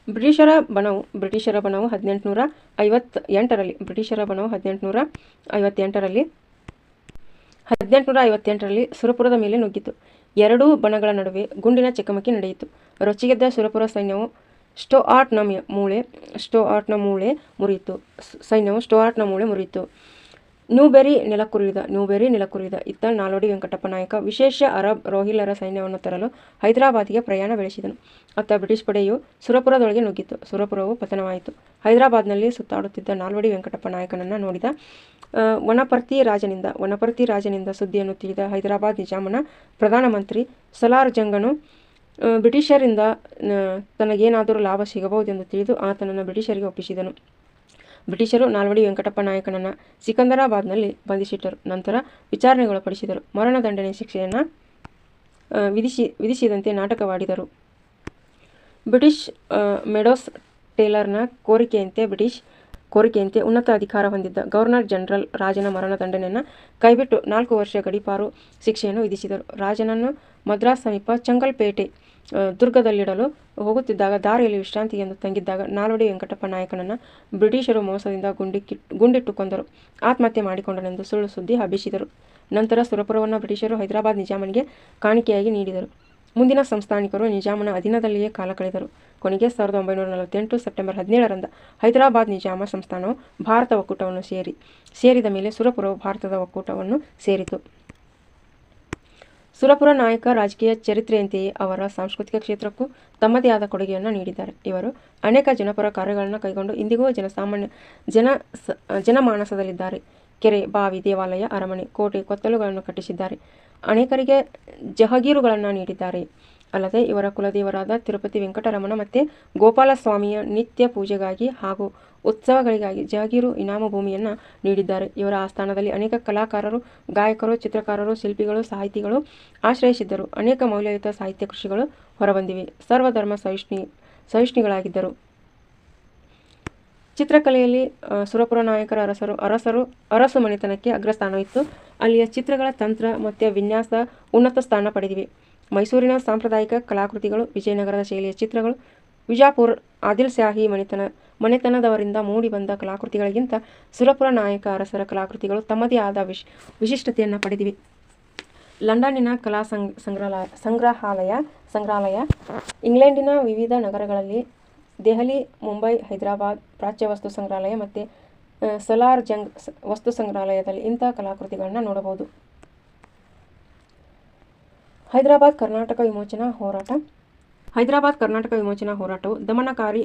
ಬ್ರಿಟಿಷರ ಬಣವು 1858ರಲ್ಲಿ ಸುರಪುರದ ಮೇಲೆ ನುಗ್ಗಿತು. ಎರಡೂ ಬಣಗಳ ನಡುವೆ ಗುಂಡಿನ ಚಕಮಕಿ ನಡೆಯಿತು. ರೊಚ್ಚಿಗೆದ್ದ ಸುರಪುರ ಸೈನ್ಯವು ಸ್ಟುಆರ್ಟ್ನ ಮೂಳೆ ಮುರಿಯಿತು. ನ್ಯೂಬೆರಿ ನೆಲಕ್ಕುರಿದ. ಇತ್ತ ನಾಲ್ವಡಿ ವೆಂಕಟಪ್ಪ ನಾಯಕ ವಿಶೇಷ ಅರಬ್ ರೋಹಿಲ್ಲರ ಸೈನ್ಯವನ್ನು ತರಲು ಹೈದರಾಬಾದಿಗೆ ಪ್ರಯಾಣ ಬೆಳೆಸಿದನು. ಅತ್ತ ಬ್ರಿಟಿಷ್ ಪಡೆಯು ಸುರಪುರದೊಳಗೆ ನುಗ್ಗಿತು. ಸುರಪುರವು ಪತನವಾಯಿತು. ಹೈದರಾಬಾದ್ನಲ್ಲಿ ಸುತ್ತಾಡುತ್ತಿದ್ದ ನಾಲ್ವಡಿ ವೆಂಕಟಪ್ಪ ನಾಯಕನನ್ನು ನೋಡಿದ ವನಪರ್ತಿ ರಾಜನಿಂದ ಸುದ್ದಿಯನ್ನು ತಿಳಿದ ಹೈದರಾಬಾದ್ ನಿಜಾಮನ ಪ್ರಧಾನಮಂತ್ರಿ ಸಲಾರ್ ಜಂಗನು ಬ್ರಿಟಿಷರಿಂದ ತನಗೇನಾದರೂ ಲಾಭ ಸಿಗಬಹುದೆಂದು ತಿಳಿದು ಆತನನ್ನು ಬ್ರಿಟಿಷರಿಗೆ ಒಪ್ಪಿಸಿದನು. ಬ್ರಿಟಿಷರು ನಾಲ್ವಡಿ ವೆಂಕಟಪ್ಪ ನಾಯಕನನ್ನು ಸಿಕಂದರಾಬಾದ್ನಲ್ಲಿ ಬಂಧಿಸಿಟ್ಟರು. ನಂತರ ವಿಚಾರಣೆಗೊಳಪಡಿಸಿದರು. ಮರಣದಂಡನೆ ಶಿಕ್ಷೆಯನ್ನು ವಿಧಿಸಿದಂತೆ ನಾಟಕವಾಡಿದರು. ಬ್ರಿಟಿಷ್ ಮೆಡೋಸ್ ಟೇಲರ್ನ ಕೋರಿಕೆಯಂತೆ ಉನ್ನತ ಅಧಿಕಾರ ಹೊಂದಿದ್ದ ಗವರ್ನರ್ ಜನರಲ್ ರಾಜನ ಮರಣದಂಡನೆಯನ್ನು ಕೈಬಿಟ್ಟು 4 ವರ್ಷ ಗಡೀಪಾರು ಶಿಕ್ಷೆಯನ್ನು ವಿಧಿಸಿದರು. ರಾಜನನ್ನು ಮದ್ರಾಸ್ ಸಮೀಪ ಚಂಗಲ್ಪೇಟೆ ದುರ್ಗದಲ್ಲಿಡಲು ಹೋಗುತ್ತಿದ್ದಾಗ ದಾರಿಯಲ್ಲಿ ವಿಶ್ರಾಂತಿಗೆಂದು ತಂಗಿದ್ದಾಗ ನಾಲ್ವಡಿ ವೆಂಕಟಪ್ಪ ನಾಯಕನನ್ನು ಬ್ರಿಟಿಷರು ಮೋಸದಿಂದ ಗುಂಡಿಟ್ಟು ಕೊಂದರು. ಆತ್ಮಹತ್ಯೆ ಮಾಡಿಕೊಂಡನೆಂದು ಸುಳ್ಳು ಸುದ್ದಿ ಹಬ್ಬಿಸಿದರು. ನಂತರ ಸುರಪುರವನ್ನು ಬ್ರಿಟಿಷರು ಹೈದರಾಬಾದ್ ನಿಜಾಮನಿಗೆ ಕಾಣಿಕೆಯಾಗಿ ನೀಡಿದರು. ಮುಂದಿನ ಸಂಸ್ಥಾನಿಕರು ನಿಜಾಮನ ಅಧೀನದಲ್ಲಿಯೇ ಕಾಲ ಕಳೆದರು. ಕೊನೆಗೆ 1948 ಸೆಪ್ಟೆಂಬರ್ 17ರಂದು ಹೈದರಾಬಾದ್ ನಿಜಾಮ ಸಂಸ್ಥಾನವು ಭಾರತ ಒಕ್ಕೂಟವನ್ನು ಸೇರಿದ ಮೇಲೆ ಸುರಪುರವು ಭಾರತದ ಒಕ್ಕೂಟವನ್ನು ಸೇರಿತು. ಸುರಪುರ ನಾಯಕ ರಾಜಕೀಯ ಚರಿತ್ರೆಯಂತೆಯೇ ಅವರ ಸಾಂಸ್ಕೃತಿಕ ಕ್ಷೇತ್ರಕ್ಕೂ ತಮ್ಮದೇ ಆದ ಕೊಡುಗೆಯನ್ನು ನೀಡಿದ್ದಾರೆ. ಇವರು ಅನೇಕ ಜನಪರ ಕಾರ್ಯಗಳನ್ನು ಕೈಗೊಂಡು ಇಂದಿಗೂ ಜನಮಾನಸದಲ್ಲಿದ್ದಾರೆ. ಕೆರೆ, ಬಾವಿ, ದೇವಾಲಯ, ಅರಮನೆ, ಕೋಟೆ, ಕೊತ್ತಲುಗಳನ್ನು ಕಟ್ಟಿಸಿದ್ದಾರೆ. ಅನೇಕರಿಗೆ ಜಹಗೀರುಗಳನ್ನು ನೀಡಿದ್ದಾರೆ. ಅಲ್ಲದೆ ಇವರ ಕುಲದೇವರಾದ ತಿರುಪತಿ ವೆಂಕಟರಮಣ ಮತ್ತು ಗೋಪಾಲಸ್ವಾಮಿಯ ನಿತ್ಯ ಪೂಜೆಗಾಗಿ ಹಾಗೂ ಉತ್ಸವಗಳಿಗಾಗಿ ಜಹಗೀರು ಇನಾಮು ಭೂಮಿಯನ್ನು ನೀಡಿದ್ದಾರೆ. ಇವರ ಆಸ್ಥಾನದಲ್ಲಿ ಅನೇಕ ಕಲಾಕಾರರು, ಗಾಯಕರು, ಚಿತ್ರಕಾರರು, ಶಿಲ್ಪಿಗಳು, ಸಾಹಿತಿಗಳು ಆಶ್ರಯಿಸಿದ್ದರು. ಅನೇಕ ಮೌಲ್ಯಯುತ ಸಾಹಿತ್ಯ ಕೃಷಿಗಳು ಹೊರಬಂದಿವೆ. ಸರ್ವಧರ್ಮ ಸಹಿಷ್ಣುಗಳಾಗಿದ್ದರು. ಚಿತ್ರಕಲೆಯಲ್ಲಿ ಸುರಪುರ ನಾಯಕರ ಅರಸು ಮನೆತನಕ್ಕೆ ಅಗ್ರಸ್ಥಾನವಿತ್ತು. ಅಲ್ಲಿಯ ಚಿತ್ರಗಳ ತಂತ್ರ ಮತ್ತು ವಿನ್ಯಾಸ ಉನ್ನತ ಸ್ಥಾನ ಪಡೆದಿವೆ. ಮೈಸೂರಿನ ಸಾಂಪ್ರದಾಯಿಕ ಕಲಾಕೃತಿಗಳು, ವಿಜಯನಗರದ ಶೈಲಿಯ ಚಿತ್ರಗಳು, ವಿಜಾಪುರ ಆದಿಲ್ಶಾಹಿ ಮನೆತನದವರಿಂದ ಮೂಡಿಬಂದ ಕಲಾಕೃತಿಗಳಿಗಿಂತ ಸುರಪುರ ನಾಯಕ ಅರಸರ ಕಲಾಕೃತಿಗಳು ತಮ್ಮದೇ ಆದ ವಿಶಿಷ್ಟತೆಯನ್ನು ಪಡೆದಿವೆ. ಲಂಡನ್ನಿನ ಕಲಾ ಸಂಗ್ರಹಾಲಯ, ಇಂಗ್ಲೆಂಡಿನ ವಿವಿಧ ನಗರಗಳಲ್ಲಿ, ದೆಹಲಿ, ಮುಂಬೈ, ಹೈದರಾಬಾದ್ ಪ್ರಾಚ್ಯ ವಸ್ತು ಸಂಗ್ರಹಾಲಯ ಮತ್ತು ಸಲಾರ್ ಜಂಗ್ ವಸ್ತು ಸಂಗ್ರಹಾಲಯದಲ್ಲಿ ಇಂಥ ಕಲಾಕೃತಿಗಳನ್ನು ನೋಡಬಹುದು. ಹೈದರಾಬಾದ್ ಕರ್ನಾಟಕ ವಿಮೋಚನಾ ಹೋರಾಟವು ದಮನಕಾರಿ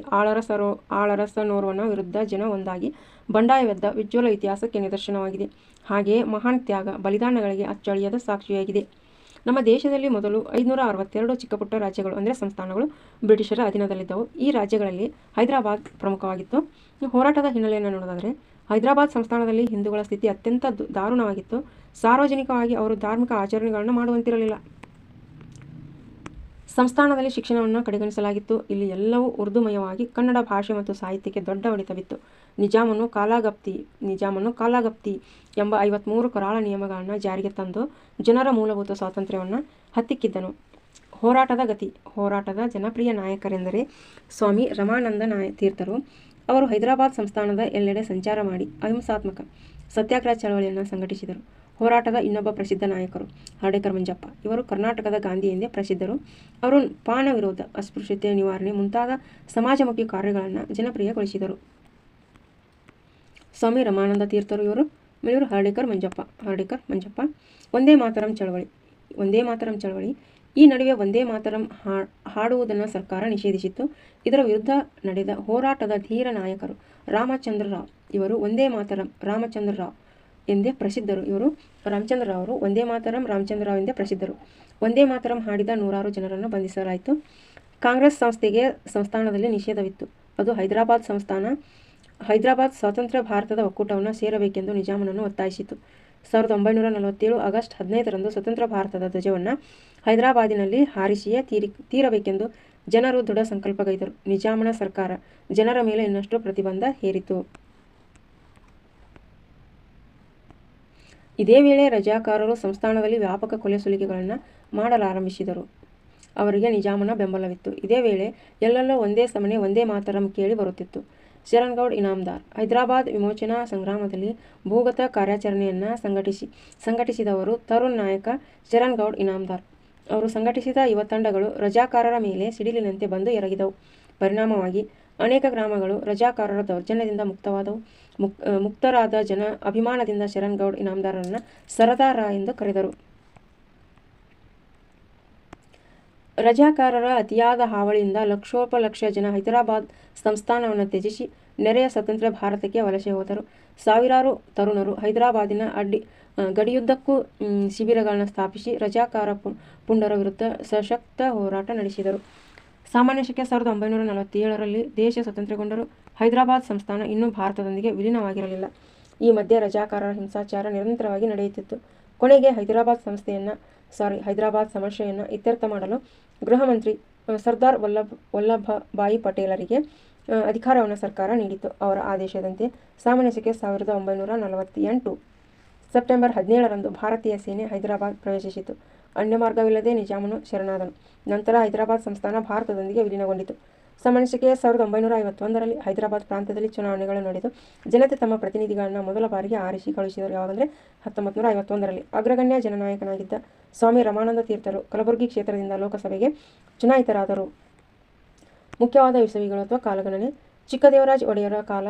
ಆಳರಸನೋರ್ವನ ವಿರುದ್ಧ ಜನ ಒಂದಾಗಿ ಬಂಡಾಯವೆದ್ದ ವಿಜ್ವಲ ಇತಿಹಾಸಕ್ಕೆ ನಿದರ್ಶನವಾಗಿದೆ. ಹಾಗೆಯೇ ಮಹಾನ್ ತ್ಯಾಗ, ಬಲಿದಾನಗಳಿಗೆ ಅಚ್ಚಳಿಯದ ಸಾಕ್ಷಿಯಾಗಿದೆ. ನಮ್ಮ ದೇಶದಲ್ಲಿ ಮೊದಲು 562 ಚಿಕ್ಕಪುಟ್ಟ ರಾಜ್ಯಗಳು ಅಂದರೆ ಸಂಸ್ಥಾನಗಳು ಬ್ರಿಟಿಷರ ಅಧೀನದಲ್ಲಿದ್ದವು. ಈ ರಾಜ್ಯಗಳಲ್ಲಿ ಹೈದರಾಬಾದ್ ಪ್ರಮುಖವಾಗಿತ್ತು. ಹೋರಾಟದ ಹಿನ್ನೆಲೆಯನ್ನು ನೋಡೋದಾದರೆ, ಹೈದರಾಬಾದ್ ಸಂಸ್ಥಾನದಲ್ಲಿ ಹಿಂದೂಗಳ ಸ್ಥಿತಿ ಅತ್ಯಂತ ದಾರುಣವಾಗಿತ್ತು. ಸಾರ್ವಜನಿಕವಾಗಿ ಅವರು ಧಾರ್ಮಿಕ ಆಚರಣೆಗಳನ್ನು ಮಾಡುವಂತಿರಲಿಲ್ಲ. ಸಂಸ್ಥಾನದಲ್ಲಿ ಶಿಕ್ಷಣವನ್ನು ಕಡೆಗಣಿಸಲಾಗಿತ್ತು. ಇಲ್ಲಿ ಎಲ್ಲವೂ ಉರ್ದುಮಯವಾಗಿ ಕನ್ನಡ ಭಾಷೆ ಮತ್ತು ಸಾಹಿತ್ಯಕ್ಕೆ ದೊಡ್ಡ ಹೊಡೆತ ಬಿತ್ತು. ನಿಜಾಮನು ಕಾಲಾಗಪ್ತಿ ಎಂಬ 53 ಕರಾಳ ನಿಯಮಗಳನ್ನು ಜಾರಿಗೆ ತಂದು ಜನರ ಮೂಲಭೂತ ಸ್ವಾತಂತ್ರ್ಯವನ್ನು ಹತ್ತಿಕ್ಕಿದ್ದನು. ಹೋರಾಟದ ಜನಪ್ರಿಯ ನಾಯಕರೆಂದರೆ ಸ್ವಾಮಿ ರಮಾನಂದ ತೀರ್ಥರು. ಅವರು ಹೈದರಾಬಾದ್ ಸಂಸ್ಥಾನದ ಎಲ್ಲೆಡೆ ಸಂಚಾರ ಮಾಡಿ ಅಹಿಂಸಾತ್ಮಕ ಸತ್ಯಾಗ್ರಹ ಚಳವಳಿಯನ್ನು ಸಂಘಟಿಸಿದರು. ಹೋರಾಟದ ಇನ್ನೊಬ್ಬ ಪ್ರಸಿದ್ಧ ನಾಯಕರು ಹರ್ಡೇಕರ್ ಮಂಜಪ್ಪ. ಇವರು ಕರ್ನಾಟಕದ ಗಾಂಧಿ ಎಂದೇ ಪ್ರಸಿದ್ಧರು. ಅವರು ಪಾನ ವಿರೋಧ, ಅಸ್ಪೃಶ್ಯತೆ ನಿವಾರಣೆ ಮುಂತಾದ ಸಮಾಜಮುಖಿ ಕಾರ್ಯಗಳನ್ನು ಜನಪ್ರಿಯಗೊಳಿಸಿದರು. ಸ್ವಾಮಿ ರಮಾನಂದ ತೀರ್ಥರು ಇವರು ಹರ್ಡೇಕರ್ ಮಂಜಪ್ಪ. ಒಂದೇ ಮಾತರಂ ಚಳವಳಿ. ಈ ನಡುವೆ ಒಂದೇ ಮಾತರಂ ಹಾಡುವುದನ್ನು ಸರ್ಕಾರ ನಿಷೇಧಿಸಿತ್ತು. ಇದರ ವಿರುದ್ಧ ನಡೆದ ಹೋರಾಟದ ಧೀರ ನಾಯಕರು ರಾಮಚಂದ್ರ ರಾವ್. ಇವರು ಒಂದೇ ಮಾತರಂ ರಾಮಚಂದ್ರ ರಾವ್ ಎಂದೇ ಪ್ರಸಿದ್ಧರು. ಒಂದೇ ಮಾತರಂ ಹಾಡಿದ ನೂರಾರು ಜನರನ್ನು ಬಂಧಿಸಲಾಯಿತು. ಕಾಂಗ್ರೆಸ್ ಸಂಸ್ಥಾನದಲ್ಲಿ ನಿಷೇಧವಿತ್ತು. ಅದು ಹೈದರಾಬಾದ್ ಸ್ವತಂತ್ರ ಭಾರತದ ಒಕ್ಕೂಟವನ್ನು ಸೇರಬೇಕೆಂದು ನಿಜಾಮನನ್ನು ಒತ್ತಾಯಿಸಿತು. 1947 ಆಗಸ್ಟ್ 15ರಂದು ಸ್ವತಂತ್ರ ಭಾರತದ ಧ್ವಜವನ್ನು ಹೈದರಾಬಾದಿನಲ್ಲಿ ಹಾರಿಸಿಯೇ ತೀರಬೇಕೆಂದು ಜನರು ದೃಢ ಸಂಕಲ್ಪಗೈದರು. ನಿಜಾಮನ ಸರ್ಕಾರ ಜನರ ಮೇಲೆ ಇನ್ನಷ್ಟು ಪ್ರತಿಬಂಧ ಹೇರಿತು. ಇದೇ ವೇಳೆ ರಜಾಕಾರರು ಸಂಸ್ಥಾನದಲ್ಲಿ ವ್ಯಾಪಕ ಕೊಲೆ ಸುಲಿಗೆಗಳನ್ನು ಮಾಡಲಾರಂಭಿಸಿದರು. ಅವರಿಗೆ ನಿಜಾಮನ ಬೆಂಬಲವಿತ್ತು. ಇದೇ ವೇಳೆ ಎಲ್ಲೆಲ್ಲೋ ಒಂದೇ ಸಮನೆ ಒಂದೇ ಮಾತರಂ ಕೇಳಿ ಬರುತ್ತಿತ್ತು. ಶರಣ್ಗೌಡ್ ಇನಾಮದಾರ್. ಹೈದರಾಬಾದ್ ವಿಮೋಚನಾ ಸಂಗ್ರಾಮದಲ್ಲಿ ಭೂಗತ ಕಾರ್ಯಾಚರಣೆಯನ್ನು ಸಂಘಟಿಸಿದವರು ತರುಣ್ ನಾಯಕ ಶರಣ್ಗೌಡ್ ಇನಾಮದಾರ್. ಅವರು ಸಂಘಟಿಸಿದ ಯುವ ತಂಡಗಳು ರಜಾಕಾರರ ಮೇಲೆ ಸಿಡಿಲಿನಂತೆ ಬಂದು ಎರಗಿದವು. ಪರಿಣಾಮವಾಗಿ ಅನೇಕ ಗ್ರಾಮಗಳು ರಜಾಕಾರರ ದೌರ್ಜನ್ಯದಿಂದ ಮುಕ್ತವಾದವು. ಮುಕ್ತರಾದ ಜನ ಅಭಿಮಾನದಿಂದ ಶರಣ್ಗೌಡ್ ಇನಾಮದಾರರನ್ನು ಸರದಾರ ಎಂದು ಕರೆದರು. ರಜಾಕಾರರ ಅತಿಯಾದ ಹಾವಳಿಯಿಂದ ಲಕ್ಷೋಪಲಕ್ಷ ಜನ ಹೈದರಾಬಾದ್ ಸಂಸ್ಥಾನವನ್ನು ತ್ಯಜಿಸಿ ನೆರೆಯ ಸ್ವತಂತ್ರ ಭಾರತಕ್ಕೆ ವಲಸೆ ಹೋದರು. ಸಾವಿರಾರು ತರುಣರು ಹೈದರಾಬಾದಿನ ಗಡಿಯುದ್ದಕ್ಕೂ ಶಿಬಿರಗಳನ್ನು ಸ್ಥಾಪಿಸಿ ರಜಾಕಾರ ಪುಂಡರ ವಿರುದ್ಧ ಸಶಕ್ತ ಹೋರಾಟ ನಡೆಸಿದರು. ಸಾಮಾನ್ಯ ಶಕೆ 1947ರಲ್ಲಿ ದೇಶ ಸ್ವತಂತ್ರಗೊಂಡರೂ ಹೈದರಾಬಾದ್ ಸಂಸ್ಥಾನ ಇನ್ನೂ ಭಾರತದೊಂದಿಗೆ ವಿಲೀನವಾಗಿರಲಿಲ್ಲ. ಈ ಮಧ್ಯೆ ರಜಾಕಾರರ ಹಿಂಸಾಚಾರ ನಿರಂತರವಾಗಿ ನಡೆಯುತ್ತಿತ್ತು. ಕೊನೆಗೆ ಹೈದರಾಬಾದ್ ಸಮಸ್ಯೆಯನ್ನು ಇತ್ಯರ್ಥ ಮಾಡಲು ಗೃಹ ಮಂತ್ರಿ ಸರ್ದಾರ್ ವಲ್ಲಭಭಾಯಿ ಪಟೇಲರಿಗೆ ಅಧಿಕಾರವನ್ನು ಸರ್ಕಾರ ನೀಡಿತು. ಅವರ ಆದೇಶದಂತೆ ಸಾಮಾನ್ಯ ಶಕೆ 1948 ಸೆಪ್ಟೆಂಬರ್ 17ರಂದು ಭಾರತೀಯ ಸೇನೆ ಹೈದರಾಬಾದ್ ಪ್ರವೇಶಿಸಿತು. ಅನ್ಯ ಮಾರ್ಗವಿಲ್ಲದೆ ನಿಜಾಮನು ಶರಣಾದನು. ನಂತರ ಹೈದರಾಬಾದ್ ಸಂಸ್ಥಾನ ಭಾರತದೊಂದಿಗೆ ವಿಲೀನಗೊಂಡಿತು. ಸಾಮಾನ್ಯ ಶಕೆ 1951ರಲ್ಲಿ ಹೈದರಾಬಾದ್ ಪ್ರಾಂತ್ಯದಲ್ಲಿ ಚುನಾವಣೆಗಳು ನಡೆದು ಜನತೆ ತಮ್ಮ ಪ್ರತಿನಿಧಿಗಳನ್ನು ಮೊದಲ ಬಾರಿಗೆ ಆರಿಸಿ ಕಳುಹಿಸಿದರು. ಯಾವಾಗಂದರೆ 1951ರಲ್ಲಿ. ಅಗ್ರಗಣ್ಯ ಜನನಾಯಕನಾಗಿದ್ದ ಸ್ವಾಮಿ ರಮಾನಂದ ತೀರ್ಥರು ಕಲಬುರಗಿ ಕ್ಷೇತ್ರದಿಂದ ಲೋಕಸಭೆಗೆ ಚುನಾಯಿತರಾದರು. ಮುಖ್ಯವಾದ ಇಸವಿಗಳು ಅಥವಾ ಕಾಲಗಣನೆ. ಚಿಕ್ಕದೇವರಾಜ ಒಡೆಯರ ಕಾಲ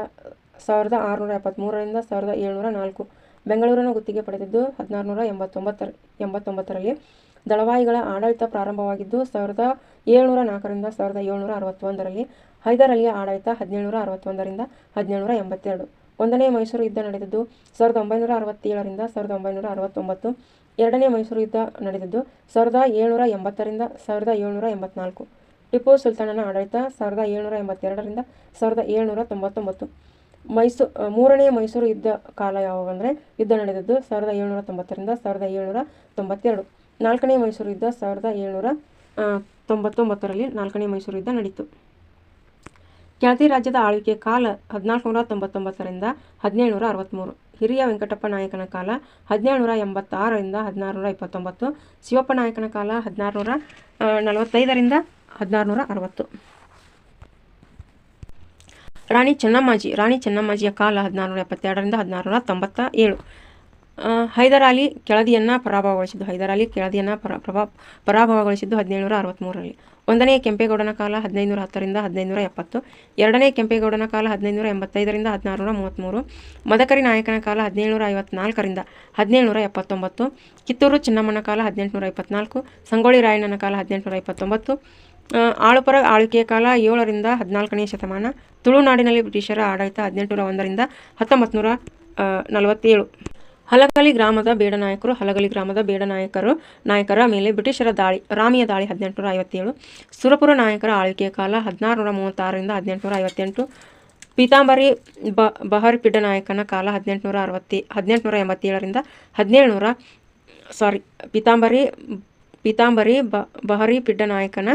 1673ರಿಂದ 1704. ಬೆಂಗಳೂರನ್ನು ಗುತ್ತಿಗೆ ಪಡೆದಿದ್ದು 1689ರಲ್ಲಿ. ದಳವಾಯಿಗಳ ಆಡಳಿತ ಪ್ರಾರಂಭವಾಗಿದ್ದು 1704ರಿಂದ 1761ರಲ್ಲಿ. ಹೈದರ್ ಅಲಿಯ ಆಡಳಿತ 1761ರಿಂದ 1782. ಒಂದನೇ ಮೈಸೂರು ಯುದ್ಧ ನಡೆದಿದ್ದು 1967ರಿಂದ 1969. ಎರಡನೇ ಮೈಸೂರು ಯುದ್ಧ ನಡೆದಿದ್ದು 1780ರಿಂದ 1784. ಟಿಪ್ಪು ಸುಲ್ತಾನನ ಆಡಳಿತ 1782ರಿಂದ 1799. ಮೂರನೇ ಮೈಸೂರು ಯುದ್ಧ ಕಾಲ ಯಾವಾಗಂದರೆ ಯುದ್ಧ ನಡೆದಿದ್ದು 1790ರಿಂದ 1792. ನಾಲ್ಕನೇ ಮೈಸೂರು ಯುದ್ಧ 1799ರಲ್ಲಿ ನಾಲ್ಕನೇ ಮೈಸೂರು ಯುದ್ಧ ನಡೆಯಿತು. ಕೆಳದಿ ರಾಜ್ಯದ ಆಳ್ವಿಕೆ ಕಾಲ 1499ರಿಂದ 1763. ಹಿರಿಯ ವೆಂಕಟಪ್ಪ ನಾಯಕನ ಕಾಲ 1786ರಿಂದ 1629. ಶಿವಪ್ಪ ನಾಯಕನ ಕಾಲ 1645ರಿಂದ 1660. ರಾಣಿ ಚೆನ್ನಮ್ಮಾಜಿಯ ಕಾಲ 1672ರಿಂದ 1697. ಹೈದರ್ ಅಲಿ ಕೆಳದಿಯನ್ನು ಪರಾಭವಗೊಳಿಸಿದ್ದು 1763ರಲ್ಲಿ. ಒಂದನೇ ಕೆಂಪೇಗೌಡನ ಕಾಲ 1510ರಿಂದ 1570. ಎರಡನೇ ಕೆಂಪೇಗೌಡನ ಕಾಲ 1585ರಿಂದ 1633. ಮದಕರಿ ನಾಯಕನ ಕಾಲ 1754ರಿಂದ 1779. ಕಿತ್ತೂರು ಚೆನ್ನಮ್ಮನ ಕಾಲ 1824. ಸಂಗೊಳ್ಳಿ ರಾಯಣ್ಣನ ಕಾಲ 1829. ಆಳುಪರ ಆಳ್ವಿಕೆಯ ಕಾಲ 7ರಿಂದ 14ನೇ ಶತಮಾನ. ತುಳುನಾಡಿನಲ್ಲಿ ಬ್ರಿಟಿಷರ ಆಡಳಿತ 1801ರಿಂದ 1947. ಹಲಗಲಿ ಗ್ರಾಮದ ಬೇಡ ನಾಯಕರ ಮೇಲೆ ಬ್ರಿಟಿಷರ ದಾಳಿ, ರಾಮಿಯ ದಾಳಿ 1857. ಸುರಪುರ ನಾಯಕರ ಆಳ್ವಿಕೆಯ ಕಾಲ 1636ರಿಂದ 1858. ಪೀತಾಂಬರಿ ಬಹರ್ಪಿಡ್ಡ ನಾಯಕನ ಕಾಲ 1887ರಿಂದ ಪೀತಾಂಬರಿ ಪೀತಾಂಬರಿ ಬಹರಿ ಪಿಡ್ಡನಾಯಕನ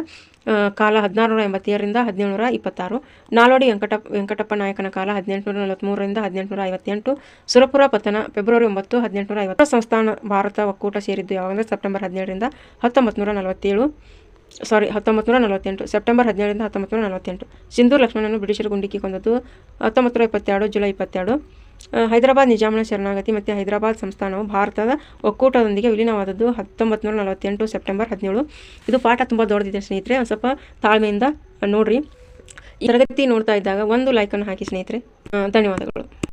ಕಾಲ 1687ರಿಂದ 1726. ನಾಲ್ವಡಿ ವೆಂಕಟಪ್ಪ ನಾಯಕನ ಕಾಲ 1843ರಿಂದ 1858. ಸುರಪುರ ಪತನ ಫೆಬ್ರವರಿ 9, 1850. ಸಂಸ್ಥಾನ ಭಾರತ ಒಕ್ಕೂಟ ಸೇರಿದ್ದು ಯಾವಾಗಂದ್ರೆ ಸೆಪ್ಟೆಂಬರ್ 17ರಿಂದ 1948. ಸೆಪ್ಟೆಂಬರ್ 17ರಿಂದ 1948. ಸಿಂಧೂರ್ ಲಕ್ಷ್ಮಣನು ಬ್ರಿಟಿಷರು ಗುಂಡಿಕ್ಕಿ ಕೊಂದದ್ದು 1922 ಜುಲೈ 22. ಹೈದರಾಬಾದ್ ನಿಜಾಮನ ಶರಣಾಗತಿ ಮತ್ತು ಹೈದರಾಬಾದ್ ಸಂಸ್ಥಾನವು ಭಾರತದ ಒಕ್ಕೂಟದೊಂದಿಗೆ ವಿಲೀನವಾದದ್ದು 1948 ಸೆಪ್ಟೆಂಬರ್ 17. ಇದು ಪಾಠ ತುಂಬ ದೊಡ್ಡದಿದೆ ಸ್ನೇಹಿತರೆ, ಒಂದು ಸ್ವಲ್ಪ ತಾಳ್ಮೆಯಿಂದ ನೋಡ್ರಿ. ಈ ತರಗತಿ ನೋಡ್ತಾ ಇದ್ದಾಗ ಒಂದು ಲೈಕನ್ನು ಹಾಕಿ ಸ್ನೇಹಿತರೆ. ಧನ್ಯವಾದಗಳು.